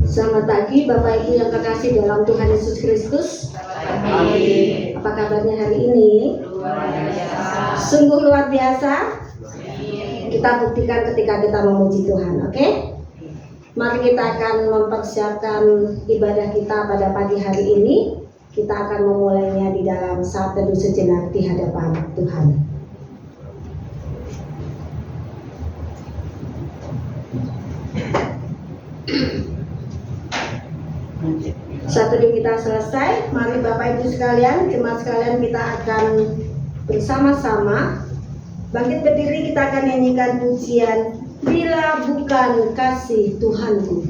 Selamat pagi Bapak Ibu yang terkasih dalam Tuhan Yesus Kristus. Amin. Apa kabarnya hari ini? Sungguh luar biasa. Kita buktikan ketika kita memuji Tuhan, oke? Mari kita akan mempersiapkan ibadah kita pada pagi hari ini. Kita akan memulainya di dalam saat teduh sejenak di hadapan Tuhan. Saat teduh kita selesai, mari Bapak Ibu sekalian, jemaat sekalian, kita akan bersama-sama bangkit berdiri. Kita akan nyanyikan pujian Bila Bukan Kasih Tuhanku.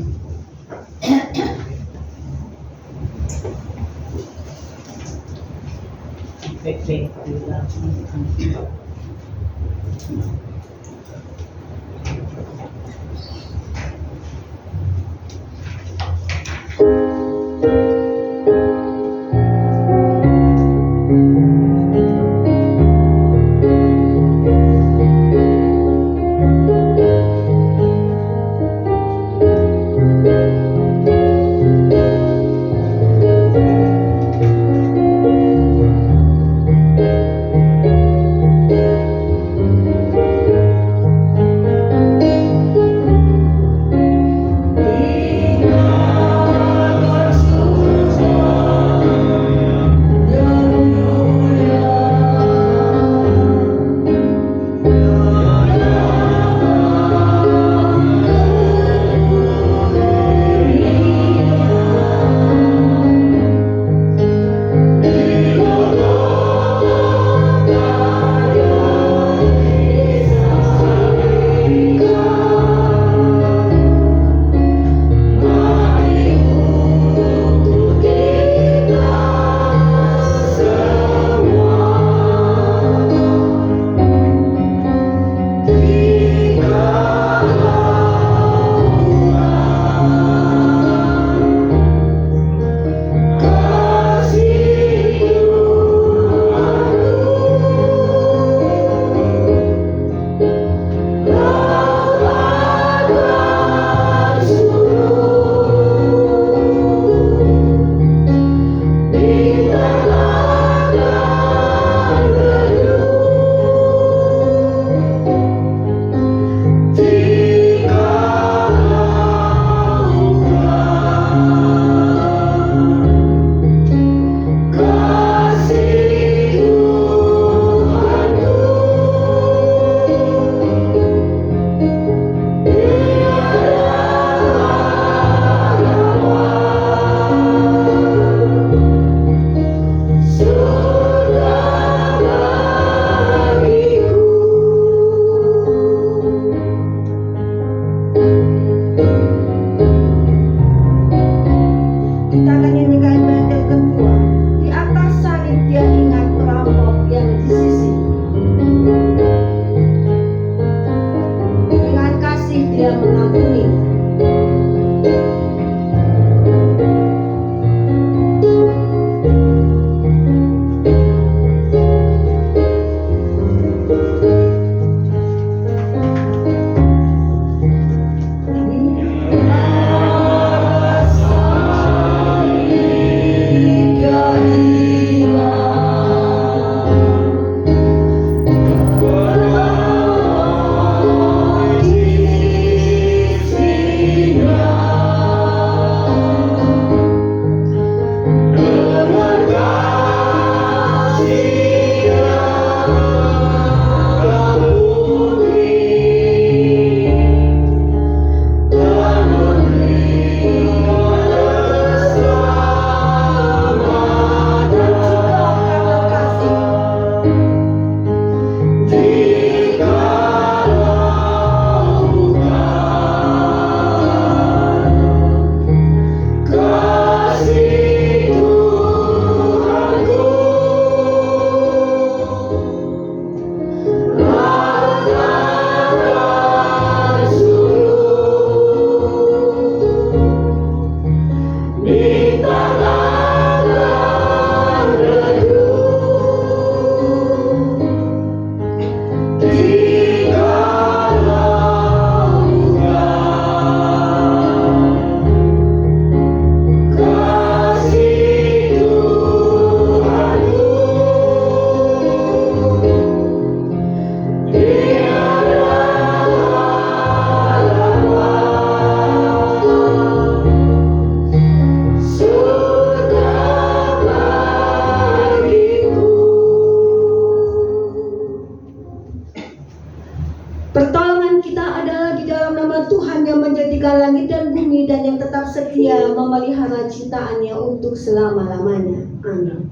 Pertolongan kita adalah di dalam nama Tuhan yang menjadikan langit dan bumi dan yang tetap setia memelihara ciptaannya untuk selama-lamanya. Amin.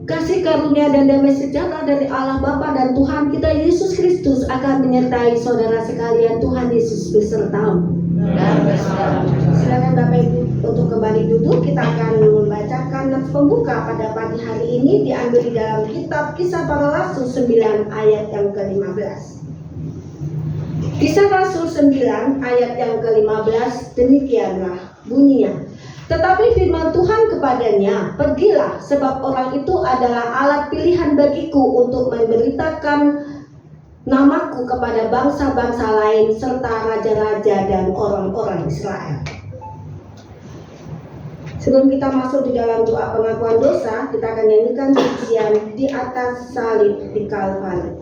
Kasih karunia dan damai sejahtera dari Allah Bapa dan Tuhan kita Yesus Kristus akan menyertai saudara sekalian. Tuhan Yesus besertamu. Silakan Bapak Ibu untuk kembali duduk. Kita akan membacakan pembuka pada pagi hari ini diambil di dalam kitab Kisah Para Rasul 9 ayat yang ke-15. Kisah Rasul 9 ayat yang ke-15 demikianlah bunyinya. Tetapi firman Tuhan kepadanya, pergilah, sebab orang itu adalah alat pilihan bagiku untuk memberitakan namaku kepada bangsa-bangsa lain serta raja-raja dan orang-orang Israel. Sebelum kita masuk di dalam doa pengakuan dosa, kita akan nyanyikan pujian Di Atas Salib di Kalvari.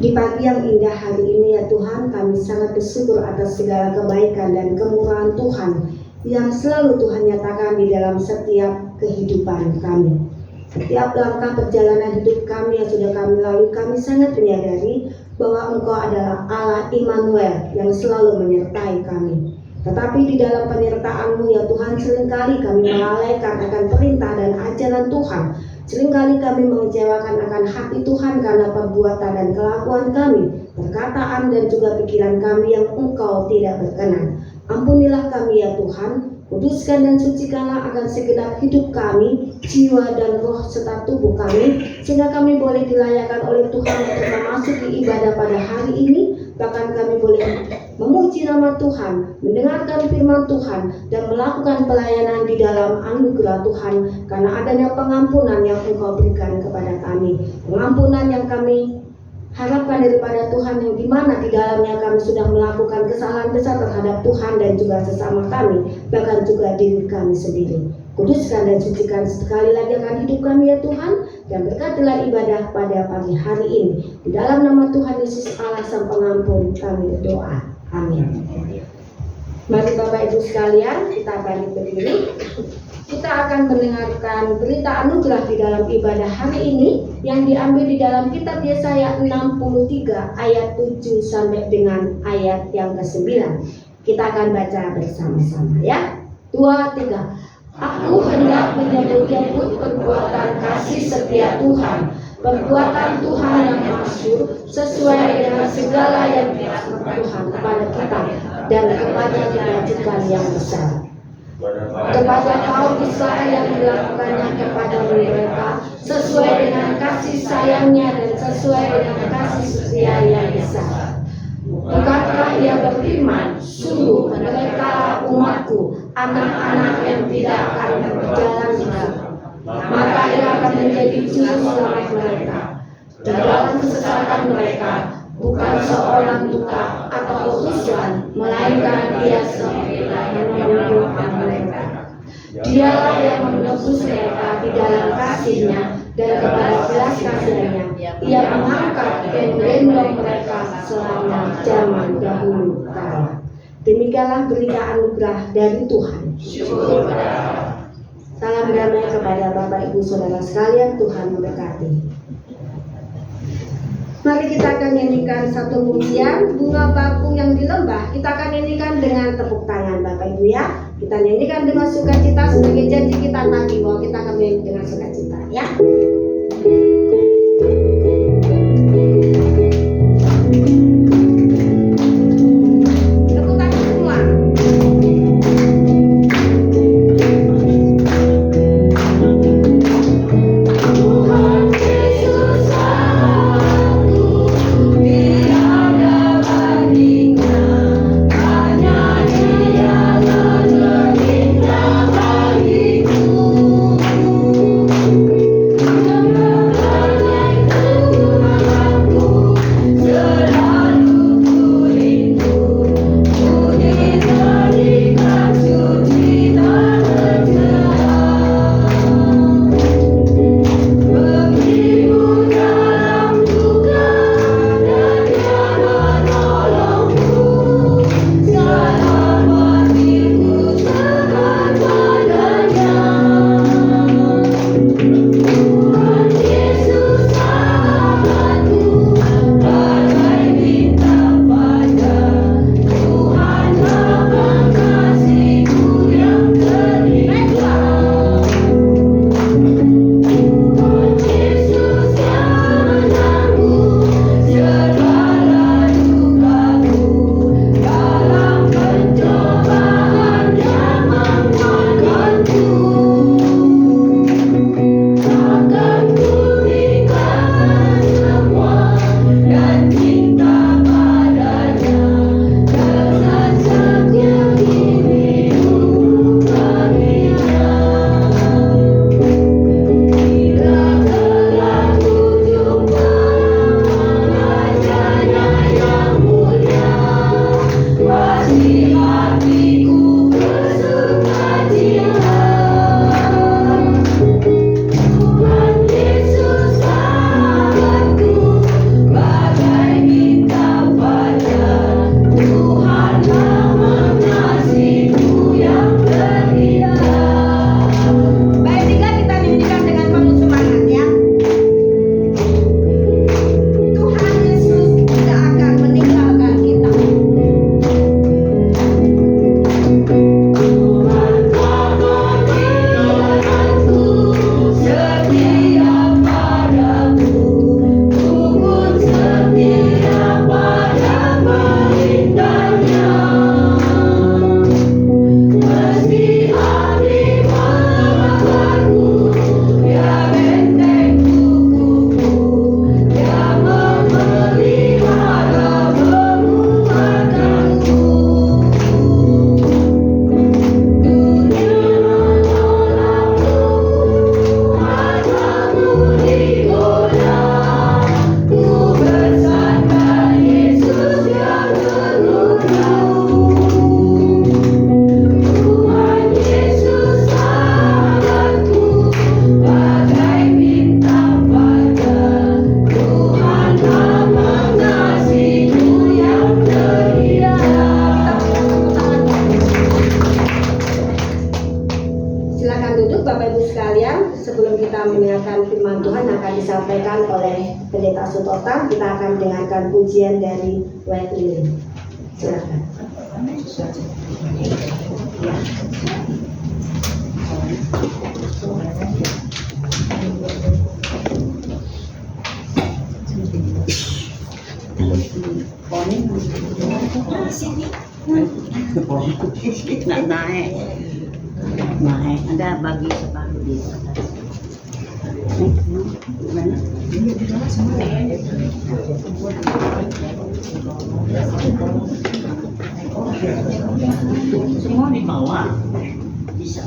Di pagi yang indah hari ini ya Tuhan, kami sangat bersyukur atas segala kebaikan dan kemurahan Tuhan yang selalu Tuhan nyatakan di dalam setiap kehidupan kami. Setiap langkah perjalanan hidup kami yang sudah kami lalui, kami sangat menyadari bahwa Engkau adalah Allah Immanuel yang selalu menyertai kami. Tetapi di dalam penyertaan-Mu ya Tuhan, seringkali kami melalaikan akan perintah dan ajaran Tuhan. Seringkali kami mengecewakan akan hati Tuhan karena perbuatan dan kelakuan kami, perkataan dan juga pikiran kami yang Engkau tidak berkenan. Ampunilah kami ya Tuhan, Kuduskan dan sucikanlah agar segenap hidup kami, jiwa dan roh serta tubuh kami, sehingga kami boleh dilayakkan oleh Tuhan untuk memasuki ibadah pada hari ini. Bahkan kami boleh memuji nama Tuhan, mendengarkan firman Tuhan, dan melakukan pelayanan di dalam anugerah Tuhan, karena adanya pengampunan yang Engkau berikan kepada kami, pengampunan yang kami harapkan daripada Tuhan, yang dimana di dalamnya kami sudah melakukan kesalahan besar terhadap Tuhan dan juga sesama kami, bahkan juga diri kami sendiri. Kuduskan dan sucikan sekali lagi akan hidup kami ya Tuhan, dan berkatilah ibadah pada pagi hari ini. Di dalam nama Tuhan Yesus Allah Sang Pengampun kami berdoa. Amin. Mari Bapak Ibu sekalian, kita balik berdiri. Kita akan mendengarkan berita anugerah di dalam ibadah hari ini yang diambil di dalam kitab Yesaya 63 ayat 7 sampai dengan ayat yang ke-9. Kita akan baca bersama-sama ya. 2, 3. Aku hendak menyebut-nyebut perbuatan kasih setia Tuhan, perbuatan Tuhan yang masyhur sesuai dengan segala yang dilakukan Tuhan kepada kita dan kepada kebajikan yang besar. Kepada kaum Israel yang dilakukannya kepada mereka sesuai dengan kasih sayangnya dan sesuai dengan kasih setia yang besar. Bukankah ia berfirman, sungguh mereka umatku, anak-anak yang tidak akan berjalan benar, maka ia akan menjadi juru selamat mereka. Di dalam kesesatan mereka bukan seorang duka atau utusan, melainkan dia sendiri yang menyembuhkan mereka. Dialah yang menebus mereka di dalam kasih-Nya dan kepada belas kasihan-Nya. Ia mengangkat dan menggendong mereka selama zaman dahulu kala. Demikianlah berita anugerah dari Tuhan. Salam damai kepada Bapak Ibu Saudara sekalian, Tuhan memberkati. Mari kita akan nyanyikan satu pujian, Bunga Bakung yang di Lembah. Kita akan nyanyikan dengan tepuk tangan Bapak Ibu ya. Kita nyanyikan dengan sukacita sebagai janji kita tadi bahwa kita akan menyanyi dengan sukacita ya. Tepuk tangan semua. Hanya Dia disampaikan oleh Pendeta Sutotan. Kita akan dengarkan pujian dari White Lily. Silakan. naik ada bagi separuh di atas. Semua di bawah bisa.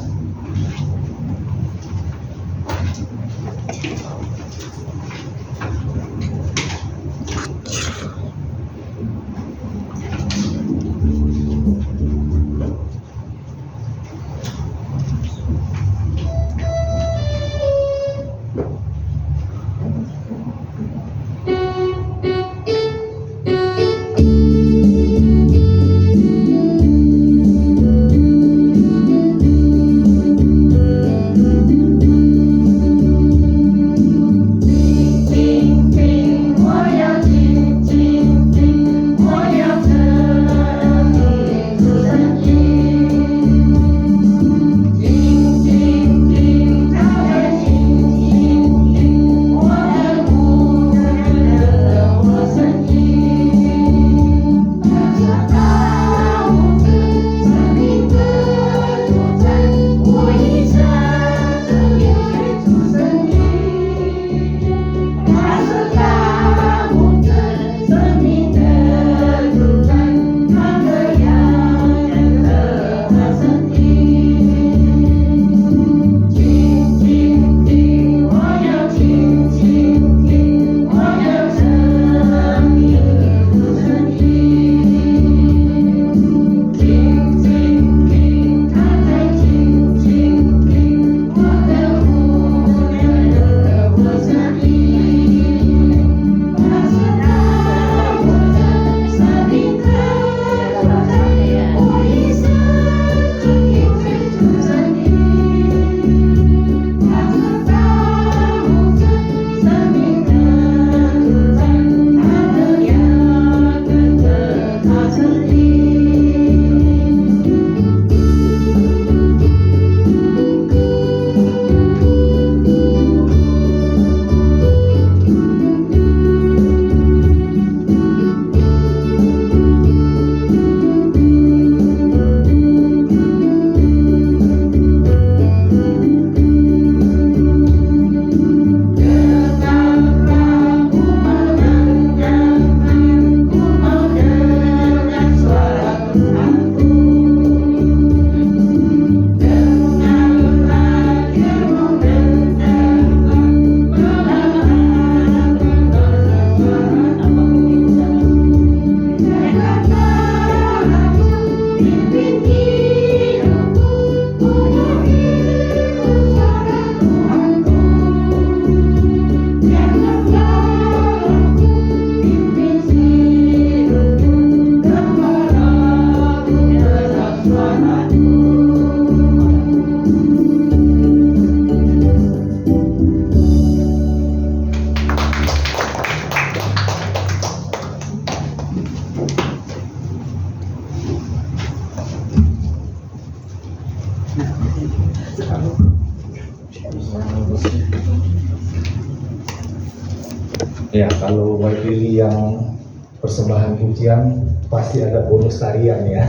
Ya, kalau wakili yang persembahan pujian pasti ada bonus tarian ya.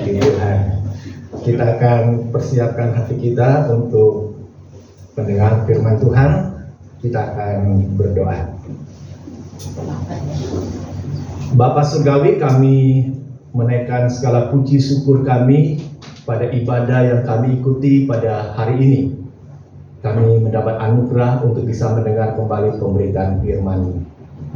Di Tuhan. Kita akan persiapkan hati kita untuk mendengar firman Tuhan. Kita akan berdoa. Bapa Surgawi, kami menaikkan segala puji syukur kami pada ibadah yang kami ikuti pada hari ini. Kami mendapat anugerah untuk bisa mendengar kembali pemberitaan firman-Mu.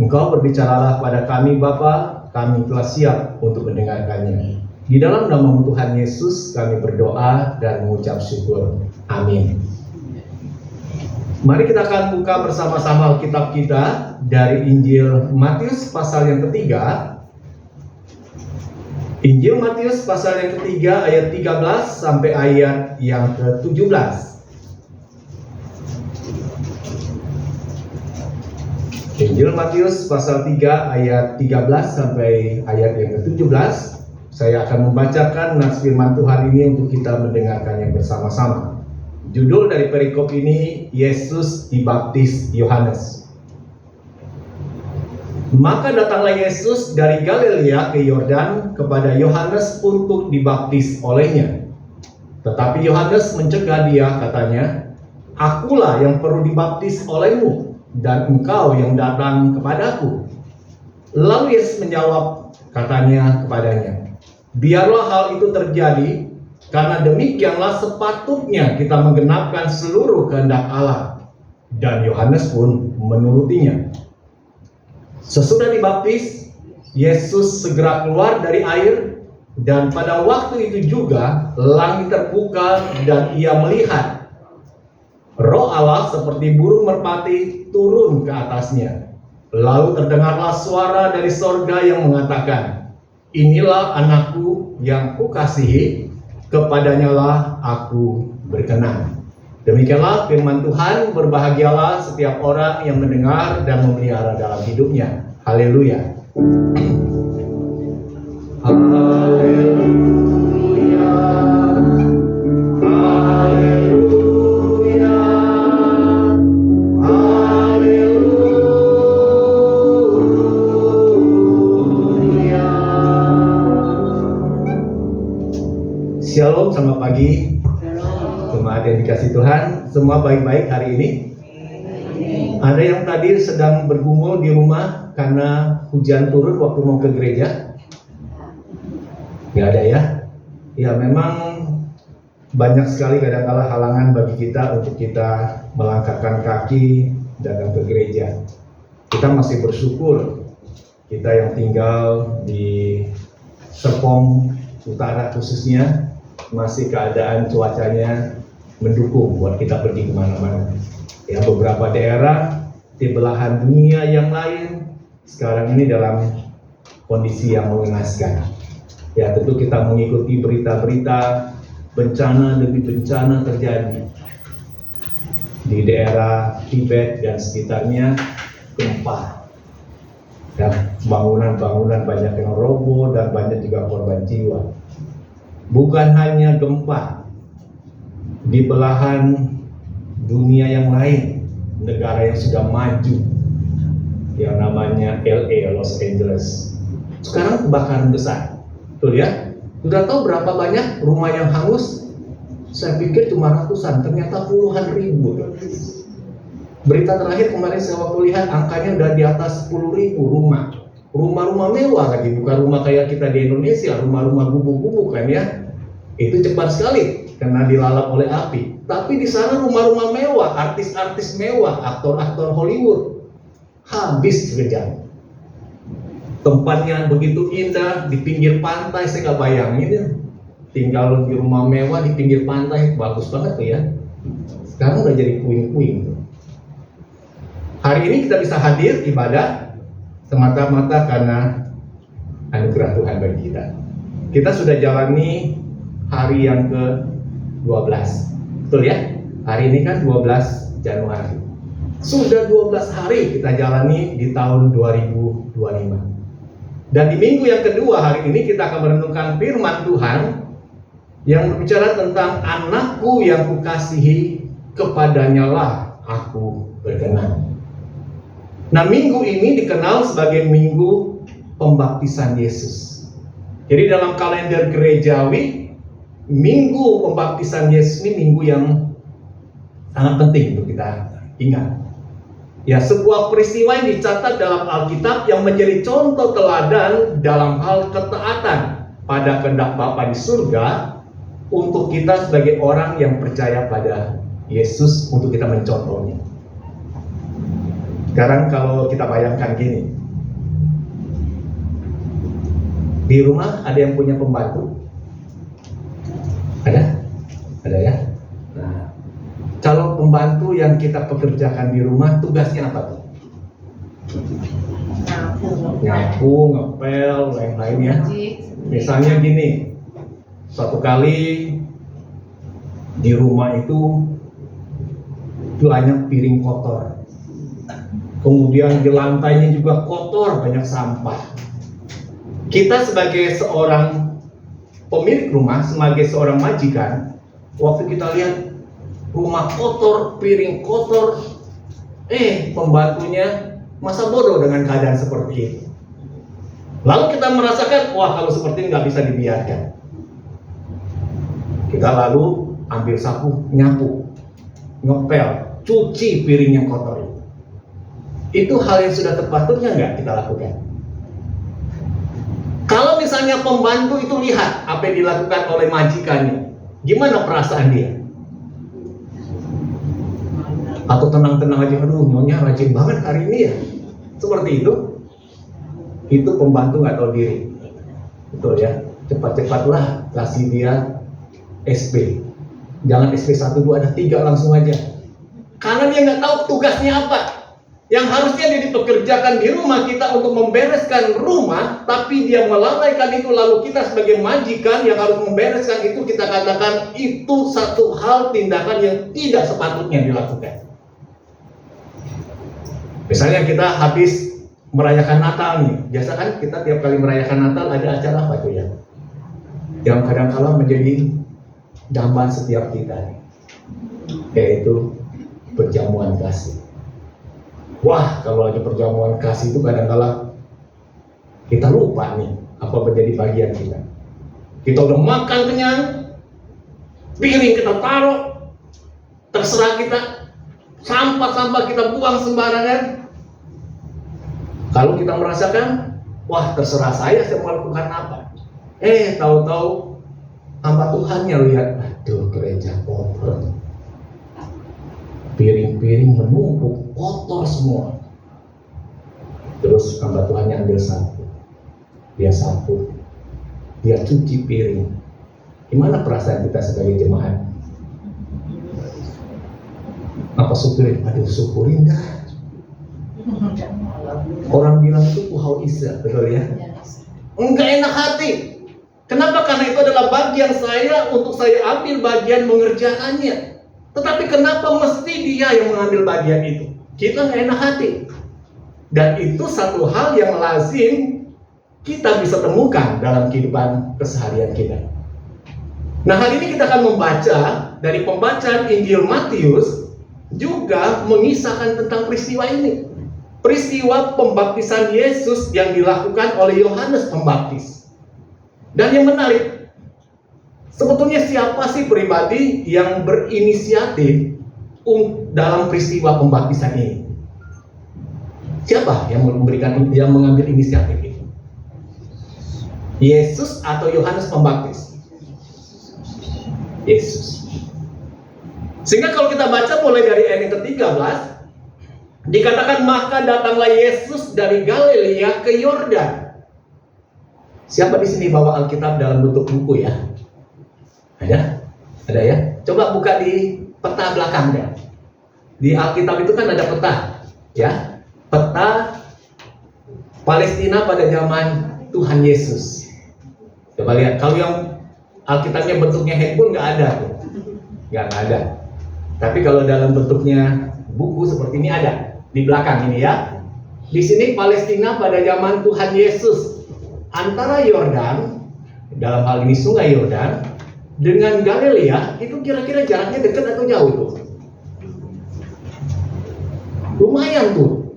Engkau berbicaralah pada kami Bapa, kami telah siap untuk mendengarkannya. Di dalam nama Tuhan Yesus kami berdoa dan mengucap syukur. Amin. Mari kita akan buka bersama-sama Alkitab kita dari Injil Matius pasal yang ketiga. Injil Matius pasal yang ketiga ayat 13 sampai ayat yang ke-17. Injil Matius pasal 3 ayat 13 sampai ayat yang ke-17. Saya akan membacakan nas firman Tuhan ini untuk kita mendengarkannya bersama-sama. Judul dari perikop ini, Yesus dibaptis Yohanes. Maka datanglah Yesus dari Galilea ke Yordan kepada Yohanes untuk dibaptis olehnya. Tetapi Yohanes mencegah dia, katanya, "Akulah yang perlu dibaptis olehmu, dan engkau yang datang kepadaku." Lalu Yesus menjawab, katanya kepadanya, "Biarlah hal itu terjadi, karena demikianlah sepatutnya kita menggenapkan seluruh kehendak Allah." Dan Yohanes pun menurutinya. Sesudah dibaptis, Yesus segera keluar dari air, dan pada waktu itu juga langit terbuka dan ia melihat Roh Allah seperti burung merpati turun ke atasnya. Lalu terdengarlah suara dari sorga yang mengatakan, "Inilah anakku yang kukasihi, kepadanyalah aku berkenan." Demikianlah firman Tuhan. Berbahagialah setiap orang yang mendengar dan memelihara dalam hidupnya. Haleluya. Haleluya. Haleluya. Haleluya. Shalom, selamat pagi. Jemaat yang dikasih Tuhan, semua baik-baik hari ini? Ada yang tadi sedang bergumul di rumah karena hujan turun waktu mau ke gereja? Nggak ada ya? Ya memang banyak sekali kadang-kala halangan bagi kita untuk kita melangkahkan kaki datang ke gereja. Kita masih bersyukur kita yang tinggal di Serpong Utara khususnya masih keadaan cuacanya mendukung buat kita pergi kemana-mana. Ya, beberapa daerah di belahan dunia yang lain sekarang ini dalam kondisi yang mengenaskan. Ya, tentu kita mengikuti berita-berita bencana demi bencana terjadi di daerah Tibet dan sekitarnya, gempa dan bangunan-bangunan banyak yang roboh dan banyak juga korban jiwa. Bukan hanya gempa, di belahan dunia yang lain, negara yang sudah maju, yang namanya LA, Los Angeles, sekarang kebakaran besar. Betul ya? Sudah tahu berapa banyak rumah yang hangus? Saya pikir cuma ratusan, ternyata puluhan ribu. Berita terakhir kemarin saya waktu lihat angkanya udah di atas 10.000 rumah. Rumah-rumah mewah lagi, bukan rumah kayak kita di Indonesia, rumah-rumah gubuk-gubuk kan ya. Itu cepat sekali karena dilalap oleh api. Tapi di sana rumah-rumah mewah, artis-artis mewah, aktor-aktor Hollywood habis sekejap. Tempatnya begitu indah di pinggir pantai, saya nggak bayangin ya. Tinggal di rumah mewah di pinggir pantai, bagus banget tuh ya. Sekarang udah jadi puing-puing. Hari ini kita bisa hadir ibadah semata-mata karena anugerah Tuhan bagi kita. Kita sudah jalani hari yang ke-12. Betul ya? Hari ini kan 12 Januari. Sudah 12 hari kita jalani di tahun 2025. Dan di minggu yang kedua hari ini kita akan merenungkan firman Tuhan yang berbicara tentang anakku yang kukasihi, kepadanyalah aku berkenan. Nah, minggu ini dikenal sebagai minggu pembaptisan Yesus. Jadi dalam kalender gerejawi, minggu pembaptisan Yesus ini minggu yang sangat penting untuk kita ingat. Ya, sebuah peristiwa yang dicatat dalam Alkitab yang menjadi contoh teladan dalam hal ketaatan pada kehendak Bapa di surga untuk kita sebagai orang yang percaya pada Yesus, untuk kita mencontohnya. Sekarang kalau kita bayangkan gini, di rumah ada yang punya pembantu? Ada? Ada ya? Nah, kalau pembantu yang kita pekerjakan di rumah, tugasnya apa tuh? Nyapu, ngepel, lain-lainnya. Misalnya gini, suatu kali di rumah itu banyak piring kotor. Kemudian di lantainya juga kotor, banyak sampah. Kita sebagai seorang pemilik rumah, sebagai seorang majikan, waktu kita lihat rumah kotor, piring kotor, pembantunya masa bodoh dengan keadaan seperti itu. Lalu kita merasakan, wah kalau seperti ini nggak bisa dibiarkan. Kita lalu ambil sapu, nyapu, ngepel, cuci piring yang kotor itu. Itu hal yang sudah terpatutnya nggak kita lakukan? Kalau misalnya pembantu itu lihat apa yang dilakukan oleh majikannya, gimana perasaan dia? Atau tenang-tenang aja, aduh nyonya rajin banget hari ini ya. Seperti itu. Itu pembantu nggak tahu diri. Betul ya, cepat-cepatlah kasih dia SP. Jangan SP 1, 2, ada 3 langsung aja. Karena dia nggak tahu tugasnya apa. Yang harusnya dia dipekerjakan di rumah kita untuk membereskan rumah, tapi dia melalaikan itu. Lalu kita sebagai majikan yang harus membereskan itu, kita katakan itu satu hal tindakan yang tidak sepatutnya dilakukan. Misalnya kita habis merayakan Natal nih, biasa kan kita tiap kali merayakan Natal ada acara apa tuh ya? Yang kadang-kala menjadi dambaan setiap kita nih, yaitu perjamuan kasih. Wah, kalau lagi perjamuan kasih itu kadang-kala kita lupa nih apa menjadi bagian kita. Kita udah makan kenyang, piring kita taruh, terserah kita, sampah-sampah kita buang sembarangan. Kalau kita merasakan, wah terserah saya mau lakukan apa. Tahu-tahu hamba Tuhannya lihat, aduh gereja kotor. Piring-piring menumpuk, kotor semua. Terus hamba Tuhannya ambil sapu, dia cuci piring. Gimana perasaan kita sebagai jemaat? Apa syukurin? Aduh syukurin dah. Orang bilang itu puhau isa, betul ya? Enggak enak hati. Kenapa? Karena itu adalah bagian saya untuk saya ambil bagian mengerjakannya. Tetapi kenapa mesti dia yang mengambil bagian itu? Kita nggak enak hati. Dan itu satu hal yang lazim kita bisa temukan dalam kehidupan keseharian kita. Nah, hari ini kita akan membaca dari pembacaan Injil Matius, juga mengisahkan tentang peristiwa ini. Peristiwa pembaptisan Yesus yang dilakukan oleh Yohanes Pembaptis. Dan yang menarik, sebetulnya siapa sih pribadi yang berinisiatif dalam peristiwa pembaptisan ini? Siapa yang mengambil inisiatif itu? Yesus atau Yohanes Pembaptis? Yesus. Sehingga kalau kita baca mulai dari ayat yang ke-13, dikatakan maka datanglah Yesus dari Galilea ke Yordan. Siapa di sini bawa Alkitab dalam bentuk buku ya? Ada? Ada ya? Coba buka di peta belakangnya. Di Alkitab itu kan ada peta, ya? Peta Palestina pada zaman Tuhan Yesus. Coba lihat, kalau yang Alkitabnya bentuknya handphone nggak ada tuh. Nggak ada. Tapi kalau dalam bentuknya buku seperti ini ada. Di belakang ini ya. Di sini Palestina pada zaman Tuhan Yesus. Antara Yordan, dalam hal ini sungai Yordan, dengan Galilea, itu kira-kira jaraknya dekat atau jauh tuh? Lumayan tuh,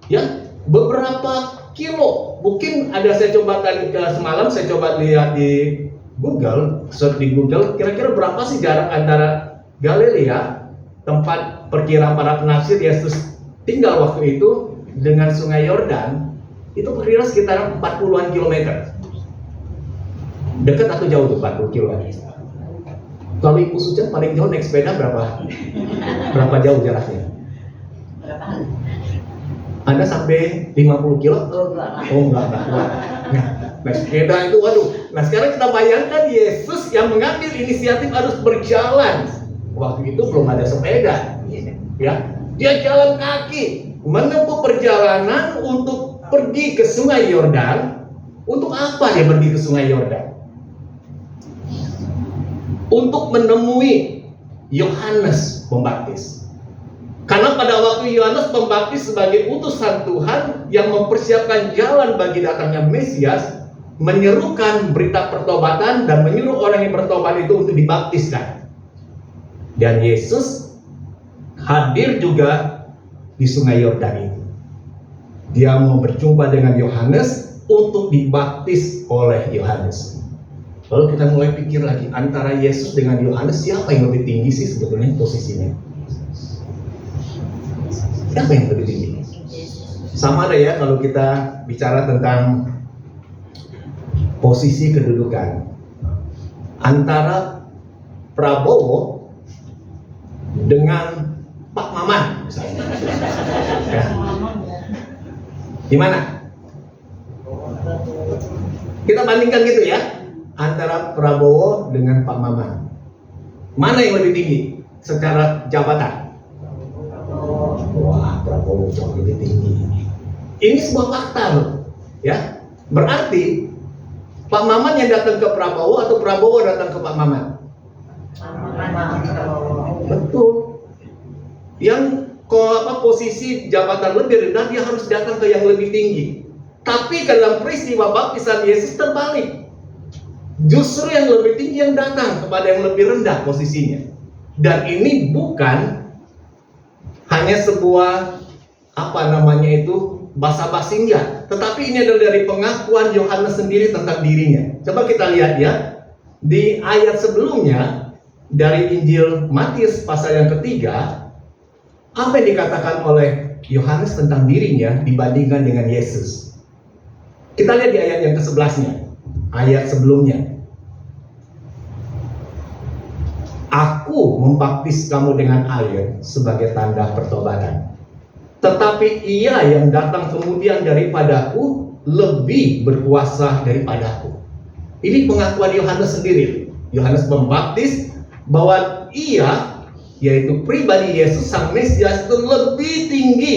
ya, beberapa kilo. Mungkin ada, saya coba tadi semalam saya coba lihat di Google, search di Google, kira-kira berapa sih jarak antara Galilea, tempat perkiraan para penafsir Yesus tinggal waktu itu, dengan sungai Yordan. Itu kira-kira sekitar 40-an kilometer. Dekat atau jauh tuh 40 kilometer? Kalau Ibu Sujan paling jauh naik sepeda berapa jauh jaraknya? Berapa? Anda sampai 50 kilo? Oh enggak. Naik sepeda itu, waduh. Nah sekarang kita bayangkan Yesus yang mengambil inisiatif harus berjalan. Waktu itu belum ada sepeda, ya. Dia jalan kaki, menempuh perjalanan untuk pergi ke sungai Yordan. Untuk apa dia pergi ke sungai Yordan? Untuk menemui Yohanes Pembaptis. Karena pada waktu Yohanes Pembaptis sebagai utusan Tuhan yang mempersiapkan jalan bagi datangnya Mesias, menyerukan berita pertobatan dan menyuruh orang yang bertobat itu untuk dibaptiskan. Dan Yesus hadir juga di Sungai Yordan itu. Dia mau berjumpa dengan Yohanes untuk dibaptis oleh Yohanes. Lalu kita mulai pikir lagi, antara Yesus dengan Yohanes siapa yang lebih tinggi sih sebetulnya posisinya? Siapa yang lebih tinggi? Sama ada ya kalau kita bicara tentang posisi kedudukan antara Prabowo dengan Pak Maman misalnya. Ya. Gimana? Kita bandingkan gitu ya, antara Prabowo dengan Pak Maman. Mana yang lebih tinggi secara jabatan? Wah, Prabowo jauh lebih tinggi. Ini sebuah fakta loh, ya. Berarti Pak Maman yang datang ke Prabowo atau Prabowo datang ke Pak Maman? Betul. Yang posisi jabatan lebih rendah dia harus datang ke yang lebih tinggi. Tapi dalam peristiwa baptisan Yesus terbalik. Justru yang lebih tinggi yang datang kepada yang lebih rendah posisinya. Dan ini bukan hanya sebuah basa-basi enggak, tetapi ini adalah dari pengakuan Yohanes sendiri tentang dirinya. Coba kita lihat ya, di ayat sebelumnya dari Injil Matius pasal yang ketiga, apa yang dikatakan oleh Yohanes tentang dirinya dibandingkan dengan Yesus. Kita lihat di ayat yang ke-11-nya, ayat sebelumnya. Aku membaptis kamu dengan air sebagai tanda pertobatan. Tetapi ia yang datang kemudian daripadaku lebih berkuasa daripadaku. Ini pengakuan Yohanes sendiri. Yohanes membaptis bahwa ia, yaitu pribadi Yesus Sang Mesias itu lebih tinggi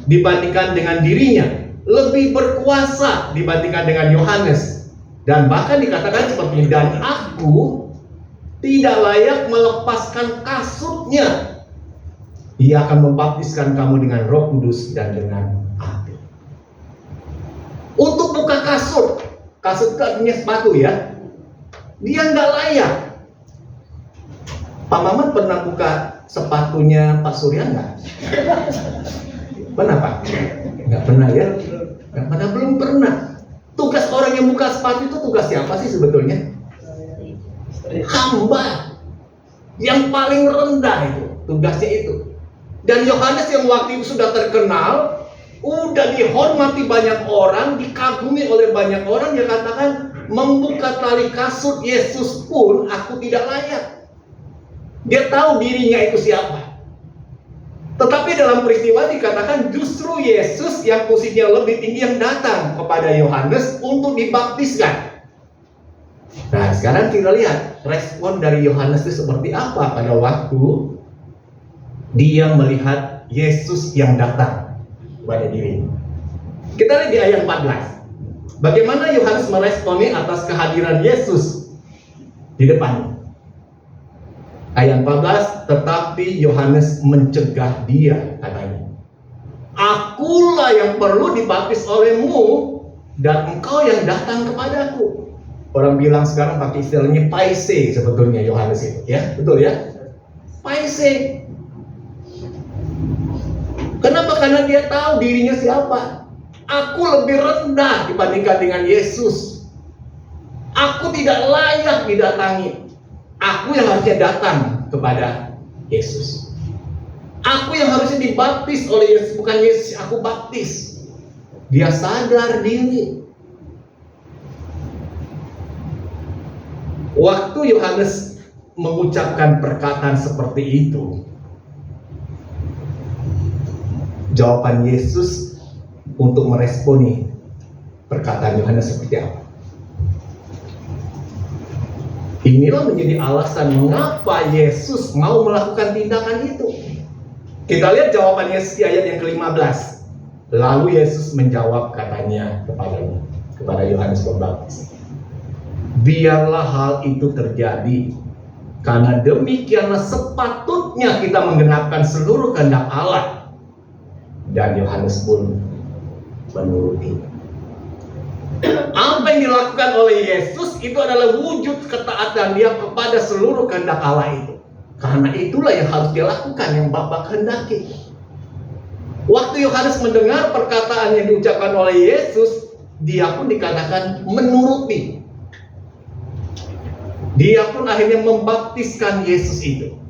dibandingkan dengan dirinya, lebih berkuasa dibandingkan dengan Yohanes. Dan bahkan dikatakan seperti ini, dan aku tidak layak melepaskan kasutnya. Ia akan membaptiskan kamu dengan Roh Kudus dan dengan api. Untuk buka kasut itu artinya sepatu ya. Dia nggak layak. Pak Maman pernah buka sepatunya Pak Surya nggak? Pernah Pak? Nggak pernah ya? Nggak pernah, belum pernah. Tugas orang yang buka sepatu itu tugas siapa sih sebetulnya? Hamba. Yang paling rendah itu tugasnya itu. Dan Yohanes yang waktu itu sudah terkenal, udah dihormati banyak orang, dikagumi oleh banyak orang, dia katakan membuka tali kasut Yesus pun aku tidak layak. Dia tahu dirinya itu siapa. Tetapi dalam peristiwa dikatakan justru Yesus yang posisinya lebih tinggi yang datang kepada Yohanes untuk dibaptiskan. Nah, sekarang kita lihat respon dari Yohanes itu seperti apa pada waktu dia melihat Yesus yang datang kepada dirinya. Kita lihat di ayat 14. Bagaimana Yohanes meresponi atas kehadiran Yesus di depannya. Ayat 14, tetapi Yohanes mencegah dia, katanya. Akulah yang perlu dibaptis olehmu dan engkau yang datang kepadaku. Orang bilang sekarang pakai istilahnya paise sebetulnya Yohanes itu, ya, betul ya? Paise. Kenapa? Karena dia tahu dirinya siapa. Aku lebih rendah dibandingkan dengan Yesus. Aku tidak layak didatangi. Aku yang harusnya datang kepada Yesus. Aku yang harusnya dibaptis oleh Yesus, bukan Yesus aku baptis. Dia sadar diri. Waktu Yohanes mengucapkan perkataan seperti itu, jawaban Yesus untuk meresponi perkataan Yohanes seperti apa? Inilah menjadi alasan mengapa Yesus mau melakukan tindakan itu. Kita lihat jawaban Yesus di ayat yang ke-15. Lalu Yesus menjawab katanya kepada Yohanes Pembaptis, biarlah hal itu terjadi, Karena demikianlah sepatutnya kita menggenapkan seluruh kehendak Allah. Dan Yohanes pun menuruti. Apa yang dilakukan oleh Yesus itu adalah wujud ketaatan dia kepada seluruh kehendak Allah itu. Karena itulah yang harus dia lakukan, yang Bapa kehendaki. Waktu Yohanes mendengar perkataan yang diucapkan oleh Yesus, dia pun dikatakan menuruti. Dia pun akhirnya membaptiskan Yesus itu.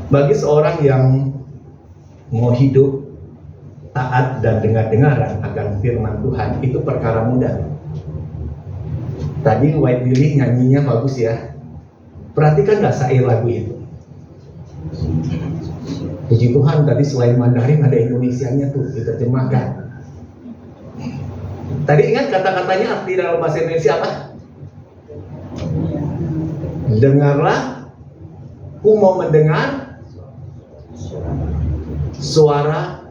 Bagi seorang yang mau hidup taat dan dengar-dengaran akan firman Tuhan, itu perkara mudah. Tadi White Lily nyanyinya bagus ya. Perhatikan gak syair lagu itu? Puji Tuhan, tadi selain Mandarin ada Indonesianya tuh, diterjemahkan. Tadi ingat kata-katanya arti dalam bahasa Indonesia apa? Dengarlah, ku mau mendengar suara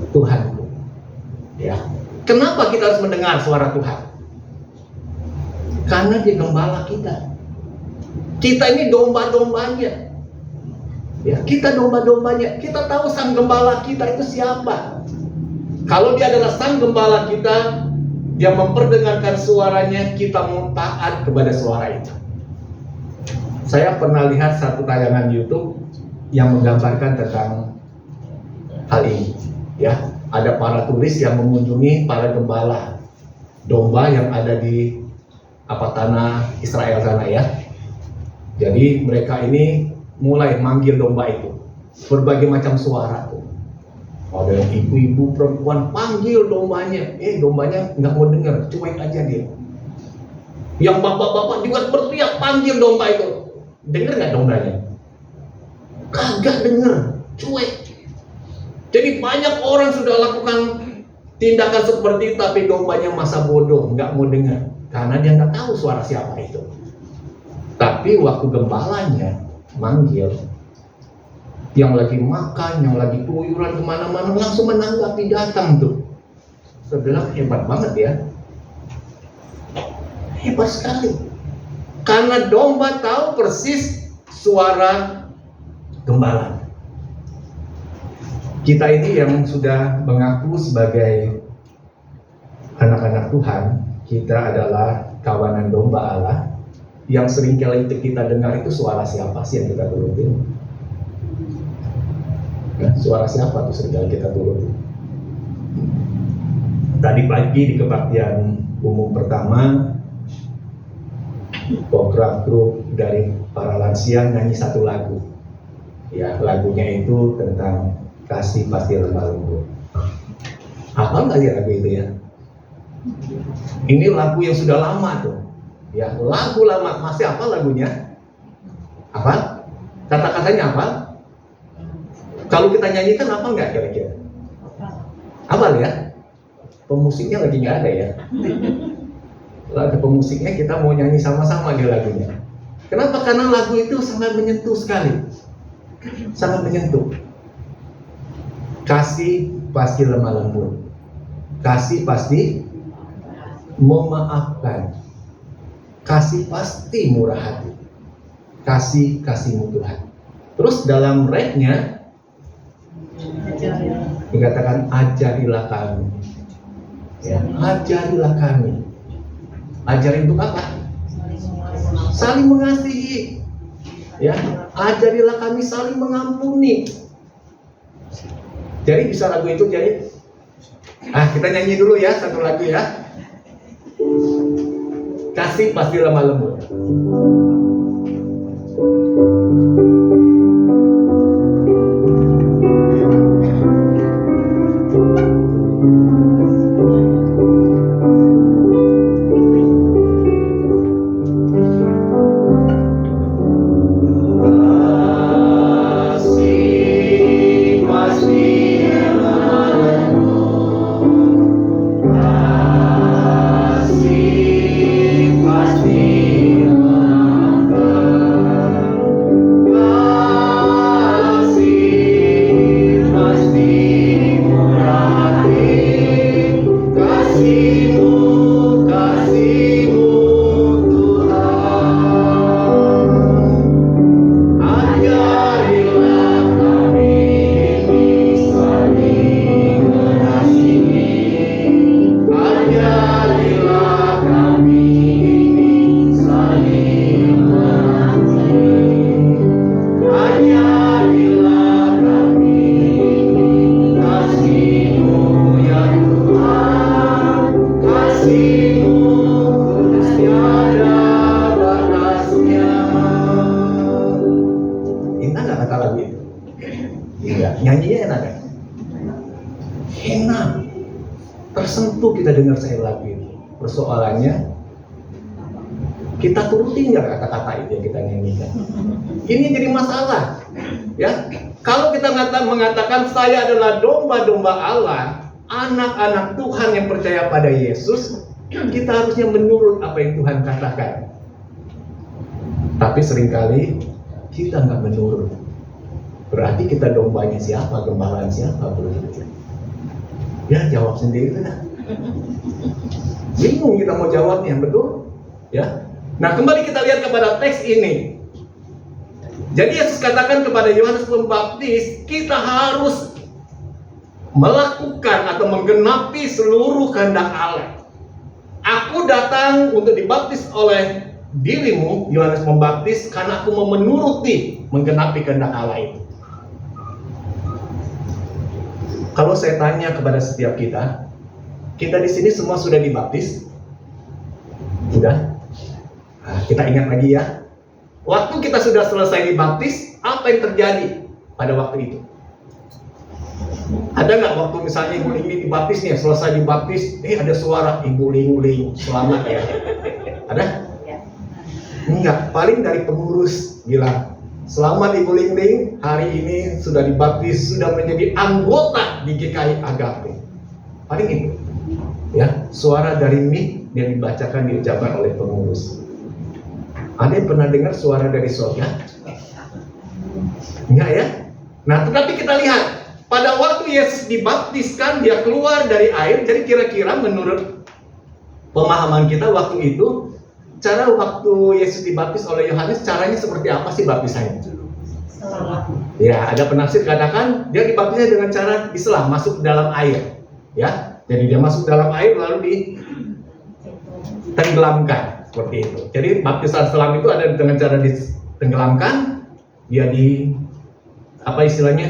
Tuhanku. Ya. Kenapa kita harus mendengar suara Tuhan? Karena dia gembala kita. Kita ini domba-dombanya. Ya, kita domba-dombanya. Kita tahu sang gembala kita itu siapa. Kalau dia adalah sang gembala kita, dia memperdengarkan suaranya, kita mau taat kepada suara itu. Saya pernah lihat satu tayangan YouTube yang menggambarkan tentang hal ini. Ya, ada para turis yang mengunjungi para gembala domba yang ada di tanah Israel sana ya. Jadi mereka ini mulai manggil domba itu, berbagai macam suara tuh. Ada yang ibu-ibu perempuan panggil dombanya, dombanya nggak mau dengar, cuek aja dia. Yang bapak-bapak juga berteriak panggil domba itu, dengar nggak dombanya? Kagak denger, cuek. Jadi banyak orang sudah lakukan tindakan seperti itu, tapi dombanya masa bodoh, nggak mau dengar, karena dia nggak tahu suara siapa itu. Tapi waktu gembalanya manggil, yang lagi makan, yang lagi keluyuran kemana-mana langsung menanggapi, datang tuh. Saya bilang hebat banget ya, hebat sekali. Karena domba tahu persis suara gembala. Kita ini yang sudah mengaku sebagai anak-anak Tuhan, kita adalah kawanan domba Allah. Yang seringkali kita dengar itu suara siapa sih yang kita turutin? Nah, suara siapa tuh seringkali kita turutin? Tadi pagi di kebaktian umum pertama, program grup dari para lansia nyanyi satu lagu. Ya, lagunya itu tentang kasih pasti lemah lembut. Hafal nggak ya lagu itu ya? Ini lagu yang sudah lama tuh. Ya, lagu lama, masih apa lagunya? Apa? Kata-katanya apa? Kalau kita nyanyikan apa nggak kira-kira? Apa ya? Pemusiknya lagi nggak ada ya? Lagu pemusiknya kita mau nyanyi sama-sama di lagunya. Kenapa? Karena lagu itu sangat menyentuh sekali, sangat menyentuh. Kasih pasti lemah lembut, kasih pasti memaafkan, kasih pasti murah hati, kasihmu Tuhan. Terus dalam refnya dikatakan ajarilah kami, ya, ajarilah kami. Ajarin untuk apa? Saling mengasihi, ya. Ajarilah kami saling mengampuni. Jadi bisa lagu itu jadi. Kita nyanyi dulu ya satu lagu ya. Kasih pasti lemah lembut. Pasti Enak, tersentuh kita dengar saya lagu itu. Persoalannya, kita turutin nggak kata-kata itu yang kita nyanyikan? Ini jadi masalah, ya. Kalau kita mengatakan saya adalah domba-domba Allah, anak-anak Tuhan yang percaya pada Yesus, kita harusnya menurut apa yang Tuhan katakan. Tapi seringkali kita nggak menurut. Berarti kita dombanya siapa, gembalaan siapa, bro? Ya jawab sendiri kan? Bingung kita mau jawabnya, betul? Ya. Nah, kembali kita lihat kepada teks ini. Jadi Yesus katakan kepada Yohanes Pembaptis, kita harus melakukan atau menggenapi seluruh kehendak Allah. Aku datang untuk dibaptis oleh dirimu, Yohanes Pembaptis, karena aku mau menuruti, menggenapi kehendak Allah itu. Kalau saya tanya kepada setiap kita di sini semua sudah dibaptis? Sudah? Nah, kita ingat lagi ya. Waktu kita sudah selesai dibaptis, apa yang terjadi pada waktu itu? Ada nggak waktu misalnya Ibu Ling ini dibaptis nih, selesai dibaptis, ada suara Ibu Ling, selamat ya? Ada? Enggak, paling dari pengurus bilang, selamat Ibu Ling, hari ini sudah dibaptis, sudah menjadi anggota di GKI Agape. Paling itu. Ya, suara dari mic yang dibacakan, diucapkan oleh pengurus. Ada yang pernah dengar suara dari surga? Enggak ya? Nah, tetapi kita lihat pada waktu Yesus dibaptiskan, dia keluar dari air. Jadi kira-kira menurut pemahaman kita waktu itu, cara waktu Yesus dibaptis oleh Yohanes, caranya seperti apa sih baptisannya? Ya, ada penafsir katakan dia dibaptisnya dengan cara diselam, masuk dalam air. Ya, jadi dia masuk dalam air lalu ditenggelamkan. Seperti itu. Jadi baptisan selam itu ada dengan cara ditenggelamkan, dia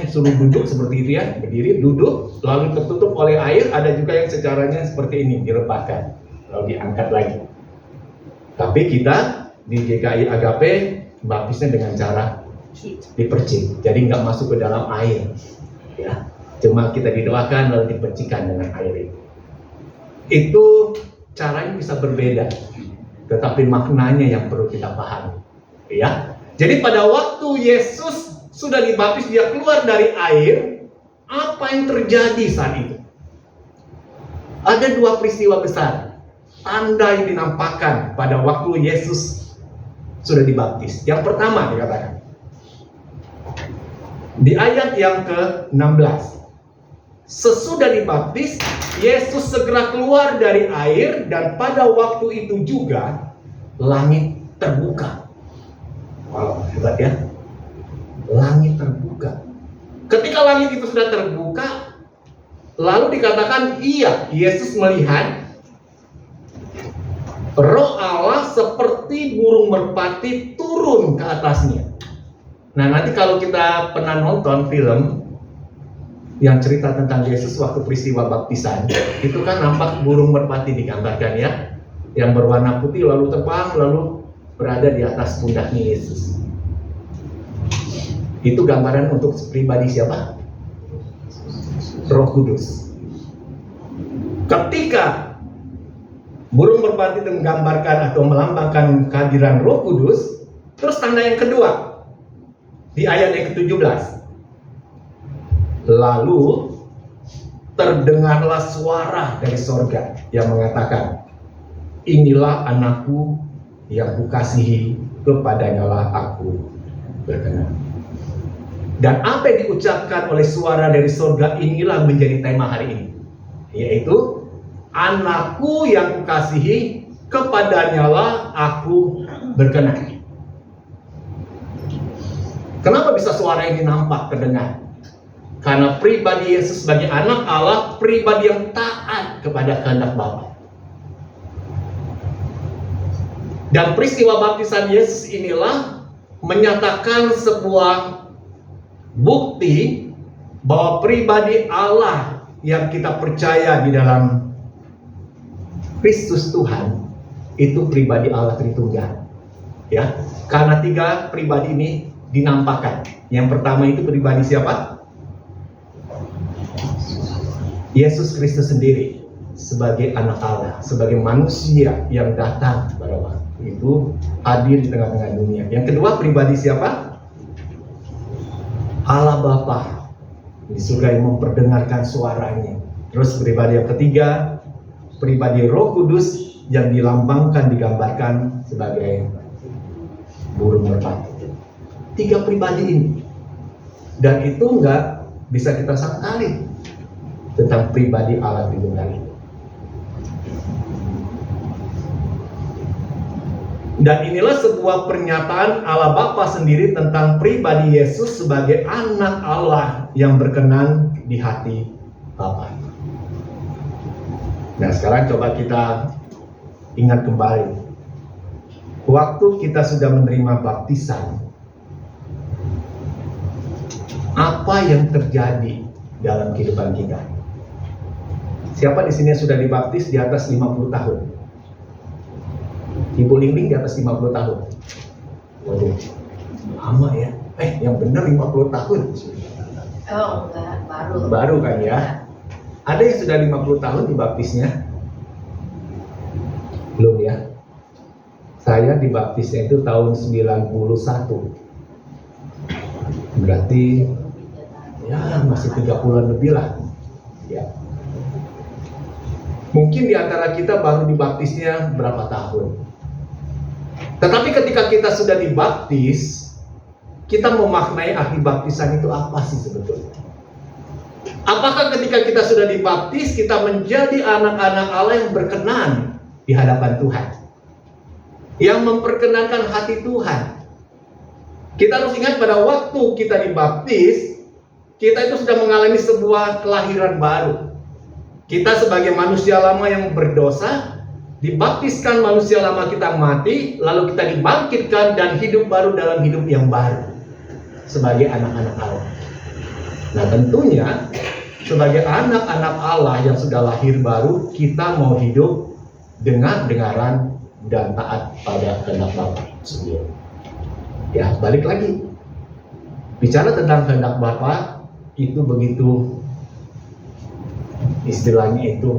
suruh duduk seperti itu ya, berdiri, duduk, lalu tertutup oleh air. Ada juga yang secaranya seperti ini, direbahkan, lalu diangkat lagi. Tapi kita di GKI Agape baptisnya dengan cara dipercik, jadi nggak masuk ke dalam air, ya. Cuma kita didoakan lalu dipercikan dengan air itu. Itu caranya bisa berbeda. Tetapi maknanya yang perlu kita pahami, ya. Jadi pada waktu Yesus sudah dibaptis, dia keluar dari air, apa yang terjadi saat itu? Ada dua peristiwa besar, tanda yang dinampakkan pada waktu Yesus sudah dibaptis. Yang pertama dikatakan di ayat yang ke-16, sesudah dibaptis, Yesus segera keluar dari air, dan pada waktu itu juga langit terbuka. Wow, hebat ya. Langit terbuka. Ketika langit itu sudah terbuka, lalu dikatakan iya, Yesus melihat Roh Allah seperti burung merpati turun ke atasnya. Nah, nanti kalau kita pernah nonton film yang cerita tentang Yesus waktu peristiwa baptisan, itu kan nampak burung merpati digambarkan ya, yang berwarna putih lalu terbang lalu berada di atas pundaknya Yesus. Itu gambaran untuk pribadi siapa? Roh Kudus. Ketika burung merpati itu menggambarkan atau melambangkan kehadiran Roh Kudus, terus tanda yang kedua di ayat yang ke-17. Lalu terdengarlah suara dari sorga yang mengatakan, inilah anakku yang kukasihi, kepadanyalah aku berkenan. Dan apa yang diucapkan oleh suara dari sorga inilah menjadi tema hari ini, yaitu anakku yang kukasihi, kepadanyalah aku berkenan. Kenapa bisa suara ini nampak terdengar? Karena pribadi Yesus sebagai anak Allah, pribadi yang taat kepada kehendak Bapa. Dan peristiwa baptisan Yesus inilah menyatakan sebuah bukti bahwa pribadi Allah yang kita percaya di dalam Kristus Tuhan itu pribadi Allah Tritunggal. Ya, karena tiga pribadi ini dinampakkan. Yang pertama itu pribadi siapa? Yesus Kristus sendiri sebagai anak Allah, sebagai manusia yang datang pada waktu itu hadir di tengah-tengah dunia. Yang kedua, pribadi siapa? Allah Bapa di surga yang memperdengarkan suaranya. Terus pribadi yang ketiga, pribadi Roh Kudus yang dilambangkan, digambarkan sebagai burung merpati. 3 pribadi ini, dan itu enggak bisa kita sangkali tentang pribadi Allah Tritunggal itu. Dan inilah sebuah pernyataan Allah Bapa sendiri tentang pribadi Yesus sebagai anak Allah yang berkenan di hati Bapa. Nah, sekarang coba kita ingat kembali. Waktu kita sudah menerima baptisan, apa yang terjadi dalam kehidupan kita? Siapa di sini yang sudah dibaptis di atas 50 tahun? Ibu Lingling di atas 50 tahun. Waduh, lama ya. Yang benar 50 tahun. Oh, enggak, baru. Baru kan ya? Ada yang sudah 50 tahun dibaptisnya? Belum ya? Saya dibaptisnya itu tahun 91. Berarti ya masih 30-an lebih lah. Ya. Mungkin di antara kita baru dibaptisnya berapa tahun. Tetapi ketika kita sudah dibaptis, kita memaknai arti baptisan itu apa sih sebetulnya? Apakah ketika kita sudah dibaptis, kita menjadi anak-anak Allah yang berkenan di hadapan Tuhan, yang memperkenankan hati Tuhan? Kita harus ingat pada waktu kita dibaptis, kita itu sudah mengalami sebuah kelahiran baru. Kita sebagai manusia lama yang berdosa, dibaptiskan manusia lama kita mati, lalu kita dibangkitkan dan hidup baru dalam hidup yang baru sebagai anak-anak Allah. Nah, tentunya sebagai anak-anak Allah yang sudah lahir baru, kita mau hidup dengar-dengaran dan taat pada kehendak Bapa sendiri. Ya, balik lagi. Bicara tentang kehendak Bapa itu begitu, istilahnya itu,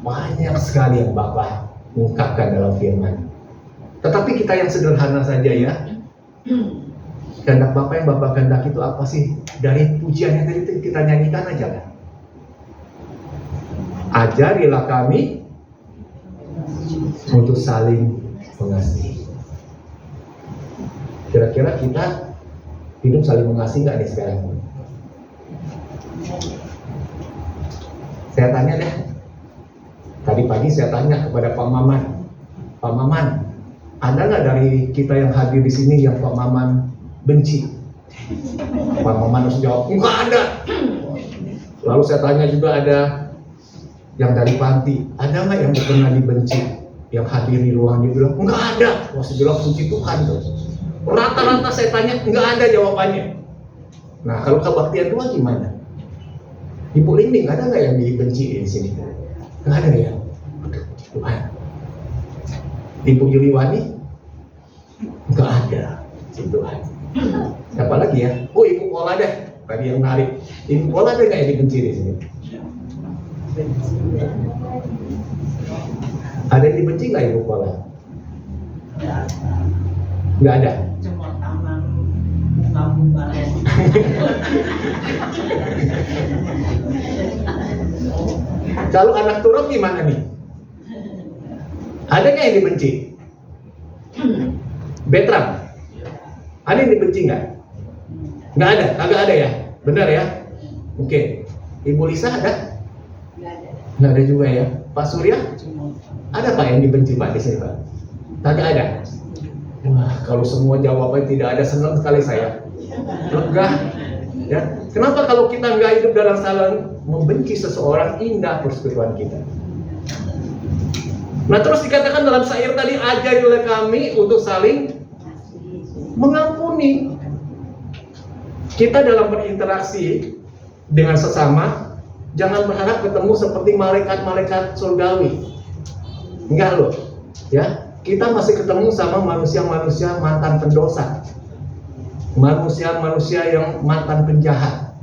banyak sekali yang Bapa ungkapkan dalam firman. Tetapi kita yang sederhana saja ya, kehendak Bapa yang Bapa kehendak itu apa sih? Dari pujian yang tadi kita nyanyikan aja kan. Ajarilah kami untuk saling mengasihi. Kira-kira kita hidup saling mengasihi nggak nih sekarang? Saya tanya deh. Tadi pagi saya tanya kepada Pak Maman, Pak Maman, ada nggak dari kita yang hadir di sini yang Pak Maman benci? Pak Maman harus jawab, nggak ada. Lalu saya tanya juga ada yang dari panti, ada nggak yang pernah dibenci? Yang hadir di ruang dia bilang, nggak ada. Wah, saya bilang puji Tuhan tuh. Rata-rata saya tanya, nggak ada jawabannya. Nah, kalau kebaktian Tuhan gimana? Ibu Linding, ada nggak yang dibenci di sini? Nggak ada ya? Tuhan. Ibu Yuliwani? Nggak ada. Tuhan. Siapa lagi ya? Oh, Ibu Pola deh. Tadi yang menarik. Ibu Pola ada nggak yang dibenci di sini? Ada yang dibenci nggak Ibu Pola? Nggak ada. Cuma tangan kamu balik. Kalau anak turun gimana nih? Ada nggak yang dibenci? Betram, ada yang dibenci nggak? Nggak ada, agak ada ya? Benar ya? Oke. Ibu Lisa ada? Nggak ada juga ya? Pak Surya? Ada Pak yang dibenci Pak di sini Pak? Kagak ada? Wah, kalau semua jawabannya tidak ada, senang sekali saya. Lega. Ya. Kenapa kalau kita nggak hidup dalam saling membenci seseorang, indah persekutuan kita. Nah, terus dikatakan dalam syair tadi, ajarilah kami untuk saling mengampuni. Kita dalam berinteraksi dengan sesama, jangan berharap ketemu seperti malaikat-malaikat surgawi. Enggak loh, ya. Kita masih ketemu sama manusia-manusia mantan pendosa, manusia-manusia yang mantan penjahat.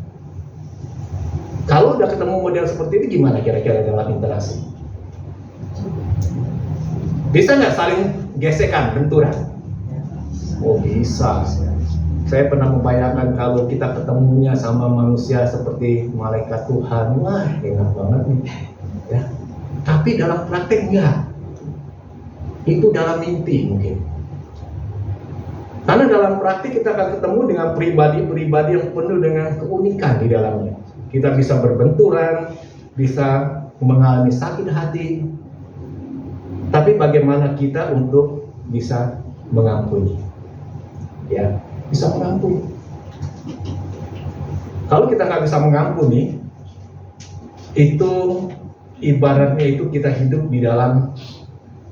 Kalau udah ketemu ketemu model seperti ini gimana kira-kira dalam interaksi? Bisa nggak saling gesekan, benturan? Oh bisa. Saya pernah membayangkan kalau kita ketemunya sama manusia seperti malaikat Tuhan, wah enak banget nih. Ya. Tapi dalam praktek enggak. Itu dalam mimpi mungkin. Karena dalam praktik kita akan ketemu dengan pribadi-pribadi yang penuh dengan keunikan di dalamnya. Kita bisa berbenturan, bisa mengalami sakit hati. Tapi bagaimana kita untuk bisa mengampuni? Ya, bisa mengampuni. Kalau kita nggak bisa mengampuni, itu ibaratnya itu kita hidup di dalam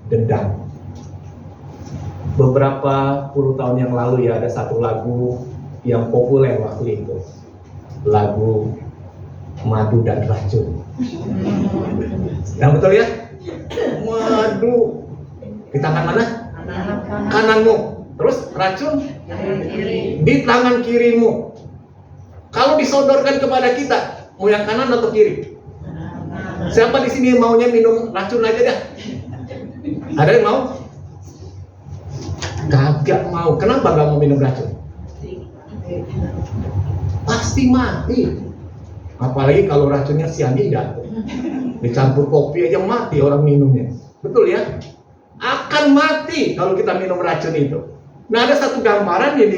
dendam. Beberapa puluh tahun yang lalu ya ada satu lagu yang populer waktu itu, lagu Madu dan Racun. Yang betul ya? Madu di tangan mana? Kananmu. Terus racun di tangan kirimu. Kalau disodorkan kepada kita, mau yang kanan atau kiri? Siapa di sini maunya minum racun aja dah? Ada yang mau? Kagak mau. Kenapa gak mau minum racun? Pasti mati. Apalagi kalau racunnya cyanida. Dicampur kopi aja mati orang minumnya. Betul ya? Akan mati kalau kita minum racun itu. Nah, ada satu gambaran yang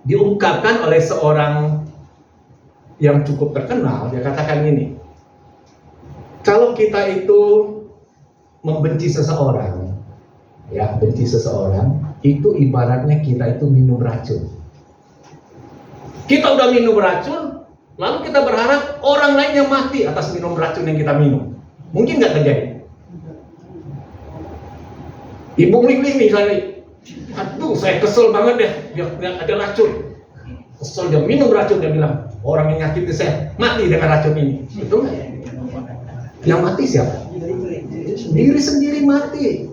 diungkapkan oleh seorang yang cukup terkenal. Dia katakan gini, kalau kita itu membenci seseorang, ya, benci seseorang, itu ibaratnya kita itu minum racun. Kita udah minum racun, lalu kita berharap orang lain yang mati atas minum racun yang kita minum. Mungkin nggak terjadi. Ibu Mlikling misalnya, aduh saya kesel banget deh, dia ada racun. Kesel dia minum racun, dia bilang, orang yang nyakiti saya mati dengan racun ini. Betul nggak? Yang mati siapa? Diri sendiri mati.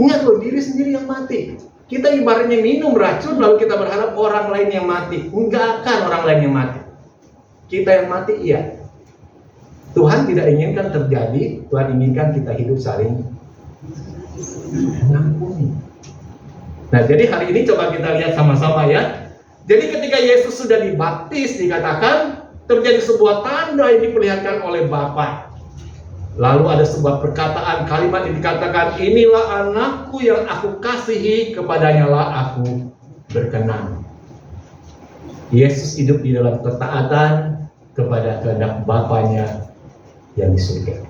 Ingat loh, diri sendiri yang mati. Kita ibaratnya minum racun lalu kita berharap orang lain yang mati. Enggak akan orang lain yang mati. Kita yang mati, iya. Tuhan tidak inginkan terjadi. Tuhan inginkan kita hidup saling mengampuni. Nah, jadi hari ini coba kita lihat sama-sama ya. Jadi ketika Yesus sudah dibaptis, dikatakan terjadi sebuah tanda yang diperlihatkan oleh Bapa. Lalu ada sebuah perkataan, kalimat yang dikatakan, inilah anakku yang aku kasihi, kepadanya lah aku berkenan. Yesus hidup di dalam ketaatan kepada kehendak Bapanya yang di surga.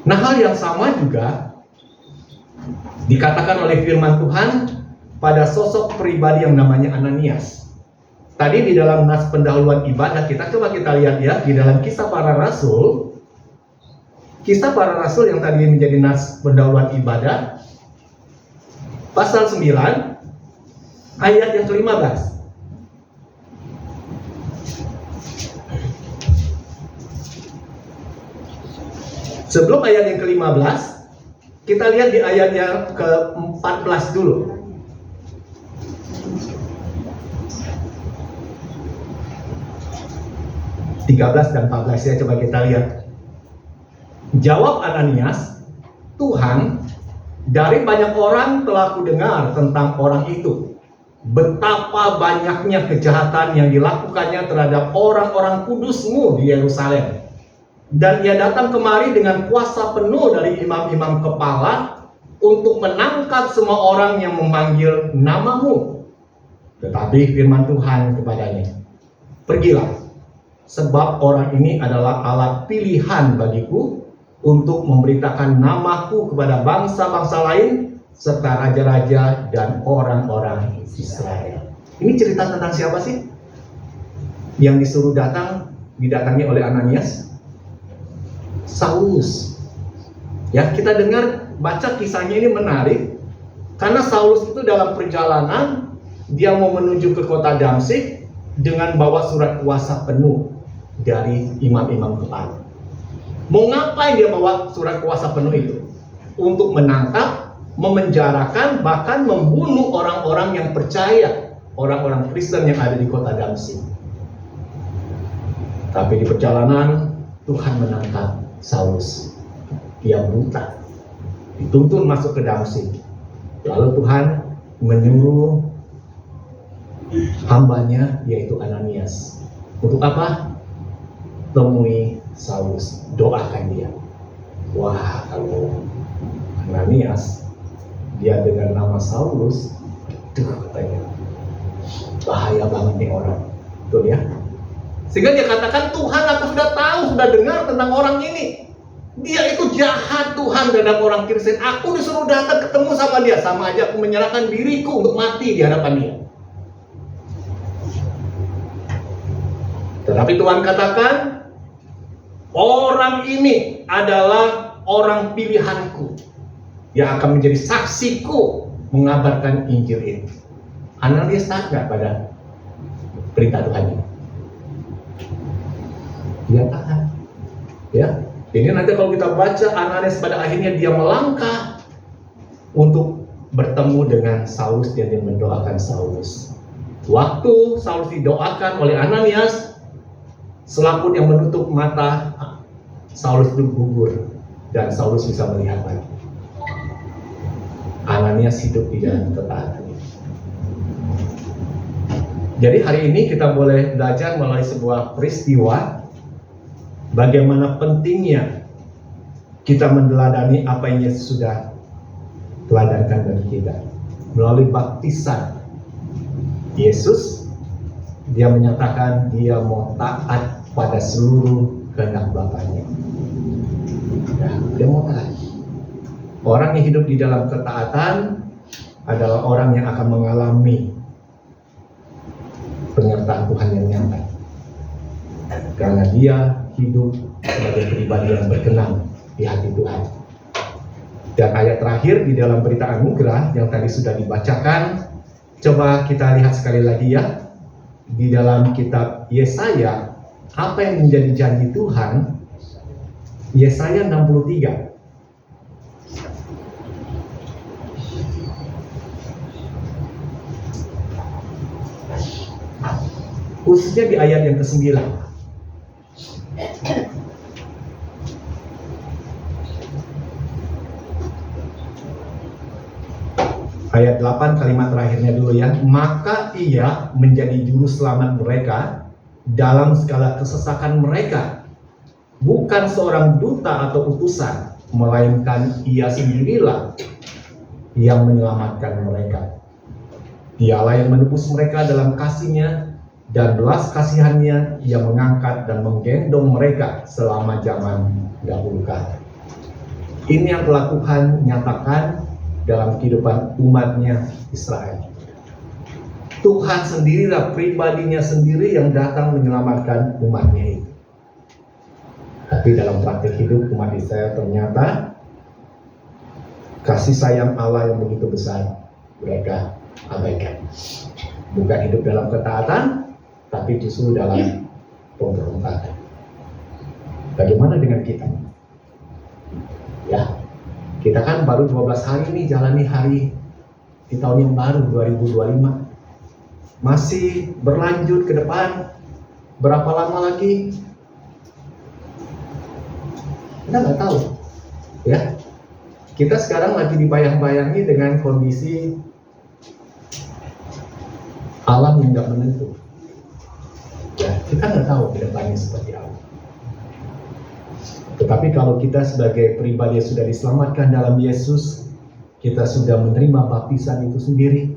Nah, hal yang sama juga dikatakan oleh firman Tuhan pada sosok pribadi yang namanya Ananias. Tadi di dalam nas pendahuluan ibadah kita, coba kita lihat ya, di dalam Kisah Para Rasul. Kisah Para Rasul yang tadi menjadi nas pendahuluan ibadah, pasal 9, ayat yang ke-15. Sebelum ayat yang ke-15, kita lihat di ayat yang ke-14 dulu. (13 dan 14) ya, coba kita lihat. Jawab Ananias, Tuhan, dari banyak orang telah kudengar tentang orang itu, betapa banyaknya kejahatan yang dilakukannya terhadap orang-orang kudus-Mu di Yerusalem. Dan ia datang kemari dengan kuasa penuh dari imam-imam kepala untuk menangkap semua orang yang memanggil nama-Mu. Tetapi firman Tuhan kepadanya, pergilah, sebab orang ini adalah alat pilihan bagiku untuk memberitakan namaku kepada bangsa-bangsa lain serta raja-raja dan orang-orang Israel. Ini cerita tentang siapa sih? Yang disuruh didatangi oleh Ananias? Saulus. Ya, kita dengar, baca kisahnya ini menarik. Karena Saulus itu dalam perjalanan, dia mau menuju ke kota Damsyik dengan bawa surat kuasa penuh dari imam-imam kepala. Mau ngapain dia bawa surat kuasa penuh itu? Untuk menangkap, memenjarakan, bahkan membunuh orang-orang yang percaya, orang-orang Kristen yang ada di kota Damsyik. Tapi di perjalanan Tuhan menangkap Saulus. Dia buta, dituntun masuk ke Damsyik. Lalu Tuhan menyuruh hambanya yaitu Ananias. Untuk apa? Temui Saulus, doakan dia. Wah, kalau Ananias dia dengar nama Saulus, katanya bahaya banget nih orang. Betul ya? Sehingga dia katakan, Tuhan, aku sudah tahu, sudah dengar tentang orang ini. Dia itu jahat, Tuhan, terhadap orang Kristen. Aku disuruh datang ketemu sama dia. Sama aja aku menyerahkan diriku untuk mati di hadapan dia. Tetapi Tuhan katakan, orang ini adalah orang pilihanku yang akan menjadi saksiku mengabarkan Injil ini. Ananias taat nggak pada perintah Tuhan ini? Dia taat. Ya, ini nanti kalau kita baca, Ananias pada akhirnya dia melangkah untuk bertemu dengan Saulus dan dia mendoakan Saulus. Waktu Saulus didoakan oleh Ananias, selaput yang menutup mata Saulus itu gugur dan Saulus bisa melihat lagi. Ananias hidup di dalam ketaatan. Jadi hari ini kita boleh belajar melalui sebuah peristiwa bagaimana pentingnya kita meneladani apa yang Yesus sudah teladankan bagi kita. Melalui baptisan Yesus, dia menyatakan dia mau taat pada seluruh kehendak Bapaknya. Ya, dia mau taat. Orang yang hidup di dalam ketaatan adalah orang yang akan mengalami penyertaan Tuhan yang nyata. Karena dia hidup sebagai pribadi yang berkenan di hati Tuhan. Dan ayat terakhir di dalam berita anugerah yang tadi sudah dibacakan, coba kita lihat sekali lagi ya. Di dalam kitab Yesaya, apa yang menjadi janji Tuhan? Yesaya 63. Khususnya di ayat yang ke-9. Ayat 8 kalimat terakhirnya dulu ya. Maka ia menjadi juru selamat mereka dalam segala kesesakan mereka. Bukan seorang duta atau utusan, melainkan ia sendirilah yang menyelamatkan mereka. Dialah yang menebus mereka dalam kasih-Nya, dan belas kasihannya ia mengangkat dan menggendong mereka selama zaman dahulu kala. Ini yang telah Tuhan nyatakan dalam kehidupan umatnya Israel. Tuhan sendirilah, pribadinya sendiri yang datang menyelamatkan umatnya itu. Tapi dalam praktik hidup umat Israel ternyata kasih sayang Allah yang begitu besar mereka abaikan. Bukan hidup dalam ketaatan, tapi justru dalam pemberontakan. Bagaimana dengan kita? Ya, kita kan baru 12 hari nih jalani hari di tahun yang baru 2025. Masih berlanjut ke depan. Berapa lama lagi? Kita nggak tahu. Ya, kita sekarang lagi dibayang-bayangi dengan kondisi alam yang nggak menentu. Ya, kita nggak tahu ke depannya seperti apa. Tetapi kalau kita sebagai pribadi yang sudah diselamatkan dalam Yesus, kita sudah menerima baptisan itu sendiri,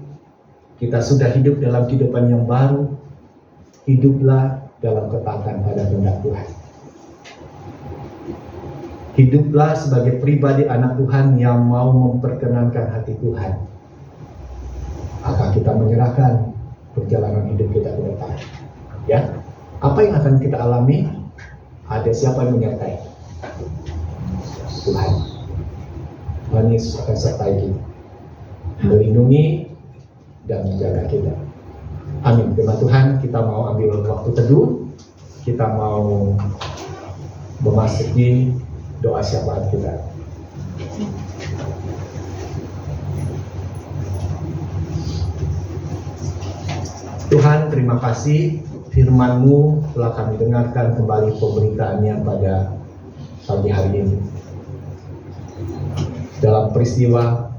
kita sudah hidup dalam kehidupan yang baru, hiduplah dalam ketaatan pada kehendak Tuhan. Hiduplah sebagai pribadi anak Tuhan yang mau memperkenankan hati Tuhan. Maka kita menyerahkan perjalanan hidup kita ke depan. Ya, apa yang akan kita alami? Ada siapa yang menyertai? Tuhan. Tuhan Yesus akan sertai kita, melindungi dan menjaga kita. Amin. Firman Tuhan, kita mau ambil waktu teduh, kita mau memasuki doa syafaat kita. Tuhan, terima kasih firman-Mu telah kami dengarkan kembali pemberitaannya pada pagi hari ini. Dalam peristiwa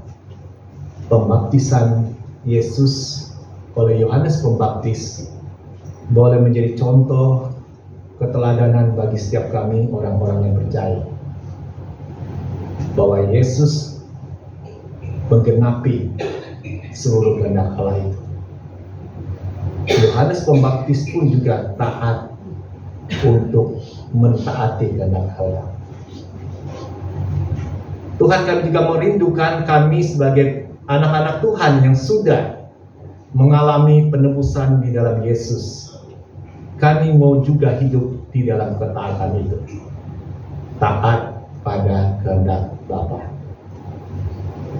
pembaptisan Yesus oleh Yohanes Pembaptis boleh menjadi contoh keteladanan bagi setiap kami orang-orang yang percaya bahwa Yesus menggenapi seluruh kehendak Allah itu. Yohanes Pembaptis pun juga taat untuk mentaati kehendak Allah. Tuhan, kami juga merindukan kami sebagai anak-anak Tuhan yang sudah mengalami penebusan di dalam Yesus. Kami mau juga hidup di dalam ketaatan itu. Taat pada kehendak Bapa.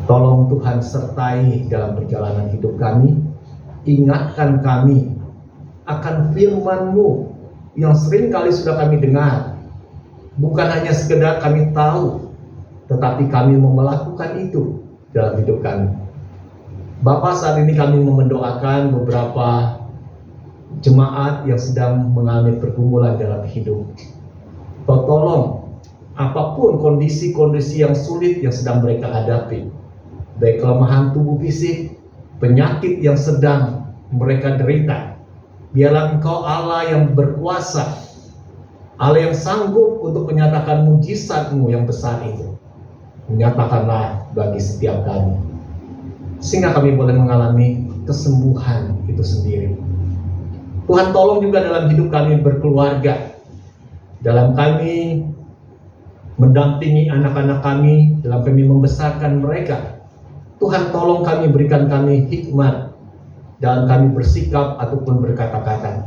Tolong Tuhan sertai dalam perjalanan hidup kami. Ingatkan kami akan firman-Mu yang sering kali sudah kami dengar. Bukan hanya sekedar kami tahu, tetapi kami mau melakukan itu dalam hidup kami. Bapa, saat ini kami mau mendoakan beberapa jemaat yang sedang mengalami pergumulan dalam hidup. Tolong apapun kondisi-kondisi yang sulit yang sedang mereka hadapi, baik kelemahan tubuh fisik, penyakit yang sedang mereka derita, biarlah Engkau Allah yang berkuasa, Allah yang sanggup untuk menyatakan mujizat-Mu yang besar itu. Menyatakanlah bagi setiap kami, sehingga kami boleh mengalami kesembuhan itu sendiri. Tuhan, tolong juga dalam hidup kami berkeluarga, dalam kami mendampingi anak-anak kami, dalam kami membesarkan mereka. Tuhan, tolong kami, berikan kami hikmat dalam kami bersikap ataupun berkata-kata,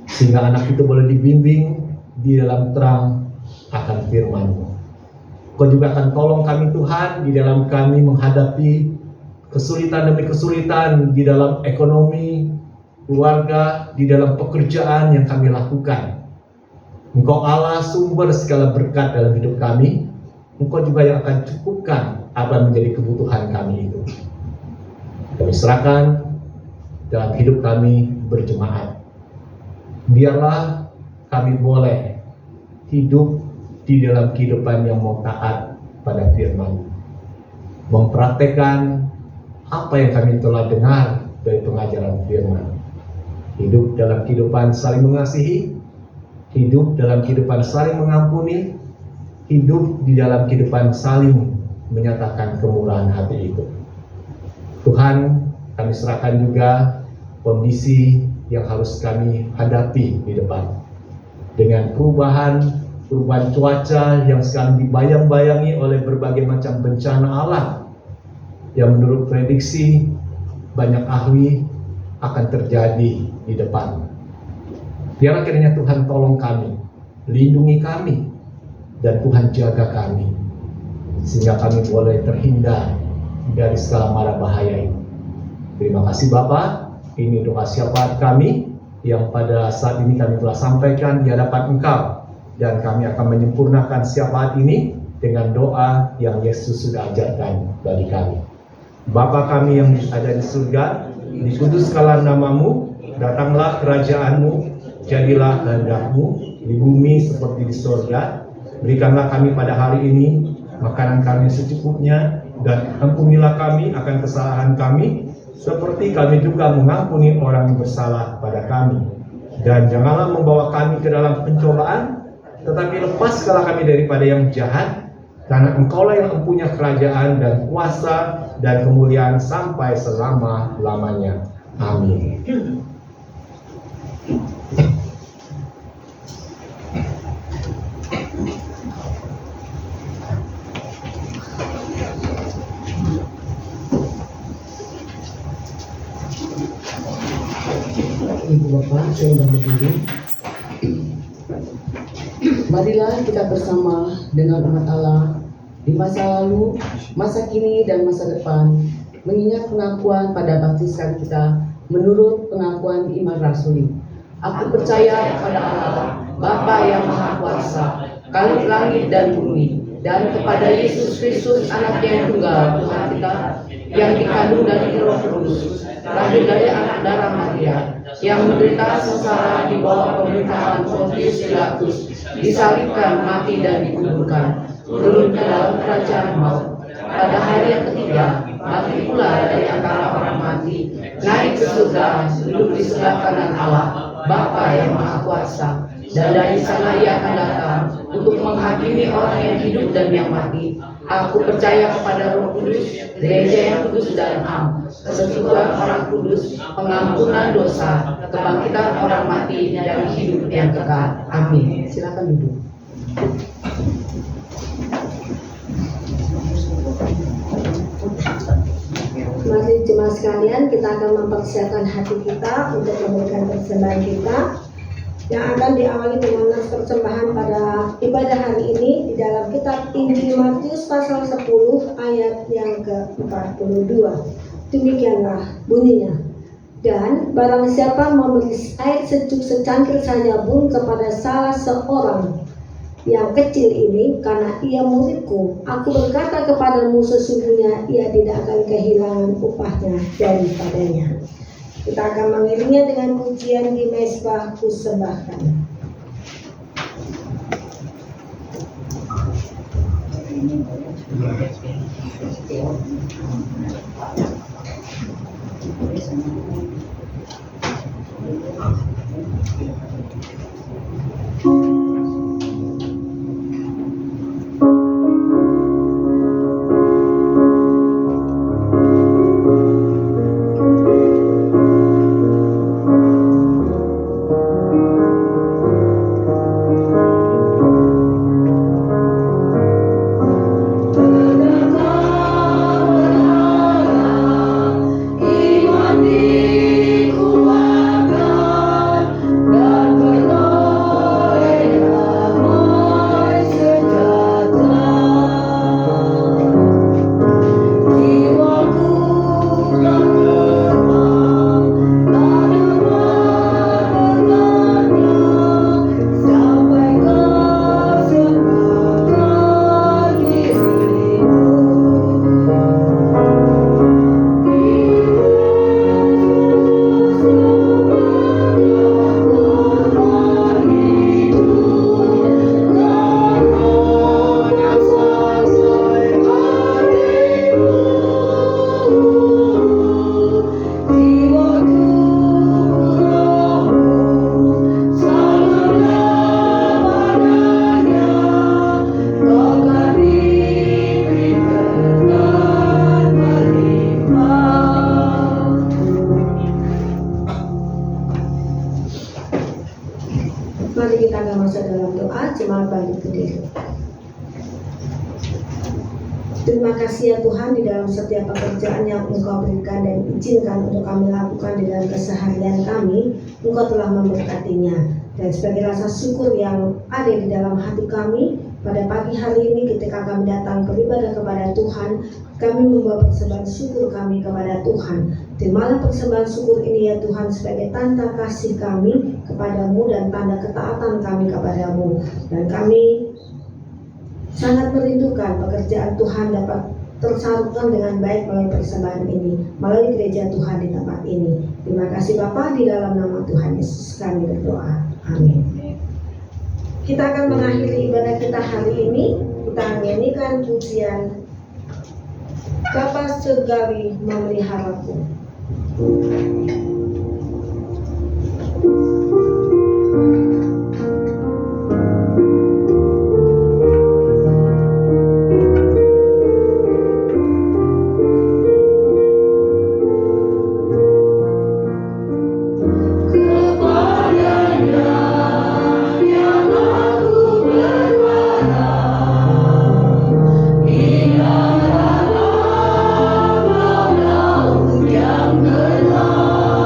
sehingga anak itu boleh dibimbing di dalam terang akan firman-Mu. Kau juga akan tolong kami Tuhan di dalam kami menghadapi kesulitan demi kesulitan di dalam ekonomi, keluarga, di dalam pekerjaan yang kami lakukan. Engkau Allah sumber segala berkat dalam hidup kami. Engkau juga yang akan cukupkan apa yang menjadi kebutuhan kami itu. Kami serahkan dalam hidup kami berjemaat. Biarlah kami boleh hidup di dalam kehidupan yang mau taat pada firman, mempraktekkan apa yang kami telah dengar dari pengajaran firman. Hidup dalam kehidupan saling mengasihi, hidup dalam kehidupan saling mengampuni, hidup di dalam kehidupan saling menyatakan kemurahan hati itu. Tuhan, kami serahkan juga kondisi yang harus kami hadapi di depan. Dengan perubahan cuaca yang sekarang dibayang-bayangi oleh berbagai macam bencana alam, yang menurut prediksi banyak ahli akan terjadi di depan. Biarlah kiranya Tuhan tolong kami, lindungi kami, dan Tuhan jaga kami, sehingga kami boleh terhindar dari segala mara bahaya ini. Terima kasih Bapa. Ini doa syafaat kami yang pada saat ini kami telah sampaikan di hadapan Engkau, dan kami akan menyempurnakan syafaat ini dengan doa yang Yesus sudah ajarkan bagi kami. Bapa kami yang ada di surga, dikuduskanlah nama-Mu, datanglah kerajaan-Mu, jadilah kehendak-Mu di bumi seperti di surga. Berikanlah kami pada hari ini makanan kami secukupnya, dan ampunilah kami akan kesalahan kami, seperti kami juga mengampuni orang yang bersalah pada kami. Dan janganlah membawa kami ke dalam pencobaan, tetapi lepaskanlah kami daripada yang jahat, karena Engkaulah yang mempunyai kerajaan dan kuasa dan kemuliaan sampai selama-lamanya. Amin. Ibu Bapak, saya sudah berdiri. Marilah kita bersama dengan umat Allah di masa lalu, masa kini, dan masa depan, mengingat pengakuan pada baptisan kita menurut pengakuan iman rasuli. Aku percaya kepada Allah, Bapa yang Maha Kuasa, Khalif langit dan bumi, dan kepada Yesus Kristus, Anaknya yang tunggal, Tuhan kita, yang dikandung dari Roh Kudus, lahir dari anak darah Maria, yang menderita sengsara di bawah pemerintahan Pontius Pilatus, disalibkan, mati dan dikuburkan, turun ke dalam kerajaan maut. Pada hari yang ketiga, bangkit pula dari antara orang mati, naik ke surga, duduk di sebelah kanan Allah, Bapa yang Maha Kuasa. Dan dari sana ia akan datang untuk menghakimi orang yang hidup dan yang mati. Aku percaya kepada Roh Kudus, gereja yang kudus dan am, persekutuan orang kudus, pengampunan dosa, kebangkitan orang mati, dan hidup yang kekal. Amin. Silakan duduk. Mari jemaat sekalian, kita akan mempersiapkan hati kita untuk memberikan persembahan kita yang akan diawali dengan nas persembahan pada ibadah hari ini di dalam kitab Injil Matius pasal 10 ayat yang ke-42. Demikianlah bunyinya. Dan barang siapa memberi air sejuk secangkir saja pun kepada salah seorang yang kecil ini, karena ia muridku, aku berkata kepadamu, sesungguhnya ia tidak akan kehilangan upahnya daripadanya. Kita akan mengiringnya dengan pujian di mezbah kusembahkan. Mari kita akan masuk dalam doa. Jemaat balik berdiri. Terima kasih ya Tuhan, di dalam setiap pekerjaan yang Engkau berikan dan izinkan untuk kami lakukan di dalam keseharian kami, Engkau telah memberkatinya. Dan sebagai rasa syukur yang ada di dalam hati kami, pada pagi hari ini ketika kami datang beribadah kepada Tuhan, kami membawa persembahan syukur kami kepada Tuhan. Terimalah persembahan syukur ini ya Tuhan sebagai tanda kasih kami kepadamu dan tanda ketaatan kami kepadamu. Dan kami sangat merindukan pekerjaan Tuhan dapat tersalurkan dengan baik melalui persembahan ini, melalui gereja Tuhan di tempat ini. Terima kasih Bapa, di dalam nama Tuhan Yesus kami berdoa. Amin. Kita akan mengakhiri ibadah kita hari ini. Kita menyanyikan pujian Bapa Surgawi memeliharaku. Yang gelap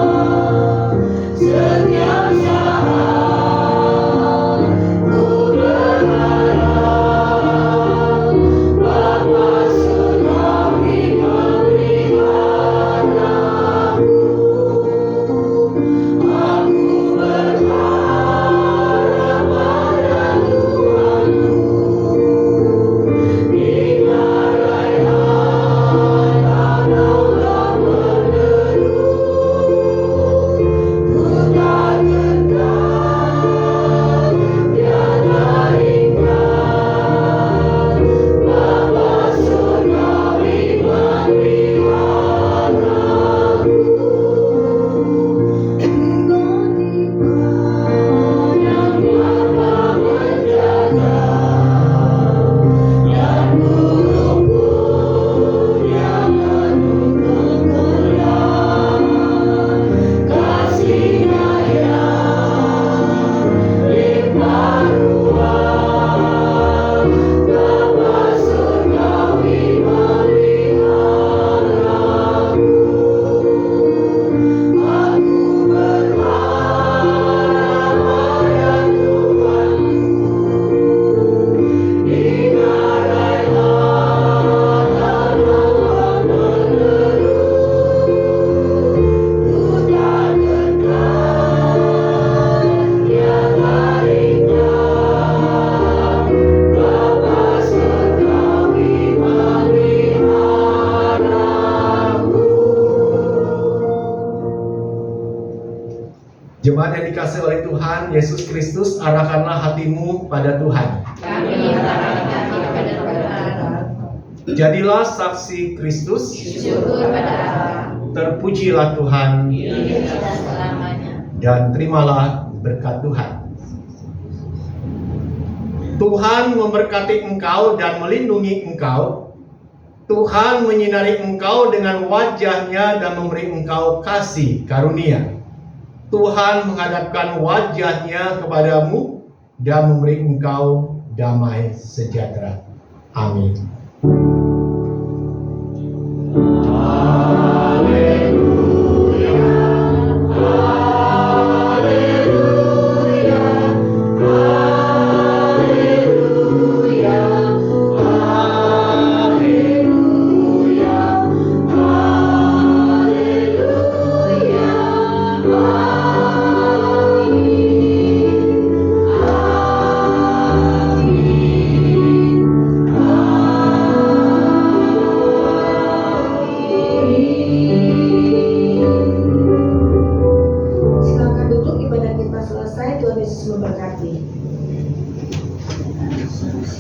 Yesus Kristus, arahkanlah hatimu pada Tuhan. Kami arahkan hati kepada Tuhan. Jadilah saksi Kristus, Syukur pada Allah. terpujilah Tuhan, Kini dan selamanya. dan terimalah berkat Tuhan. Tuhan memberkati engkau dan melindungi engkau. Tuhan menyinari engkau dengan wajah-Nya dan memberi engkau kasih karunia. Tuhan menghadapkan wajah-Nya kepadamu dan memberi engkau damai sejahtera. Amin. Silakan duduk, ibadah kita selesai. Tuhan Yesus memberkati.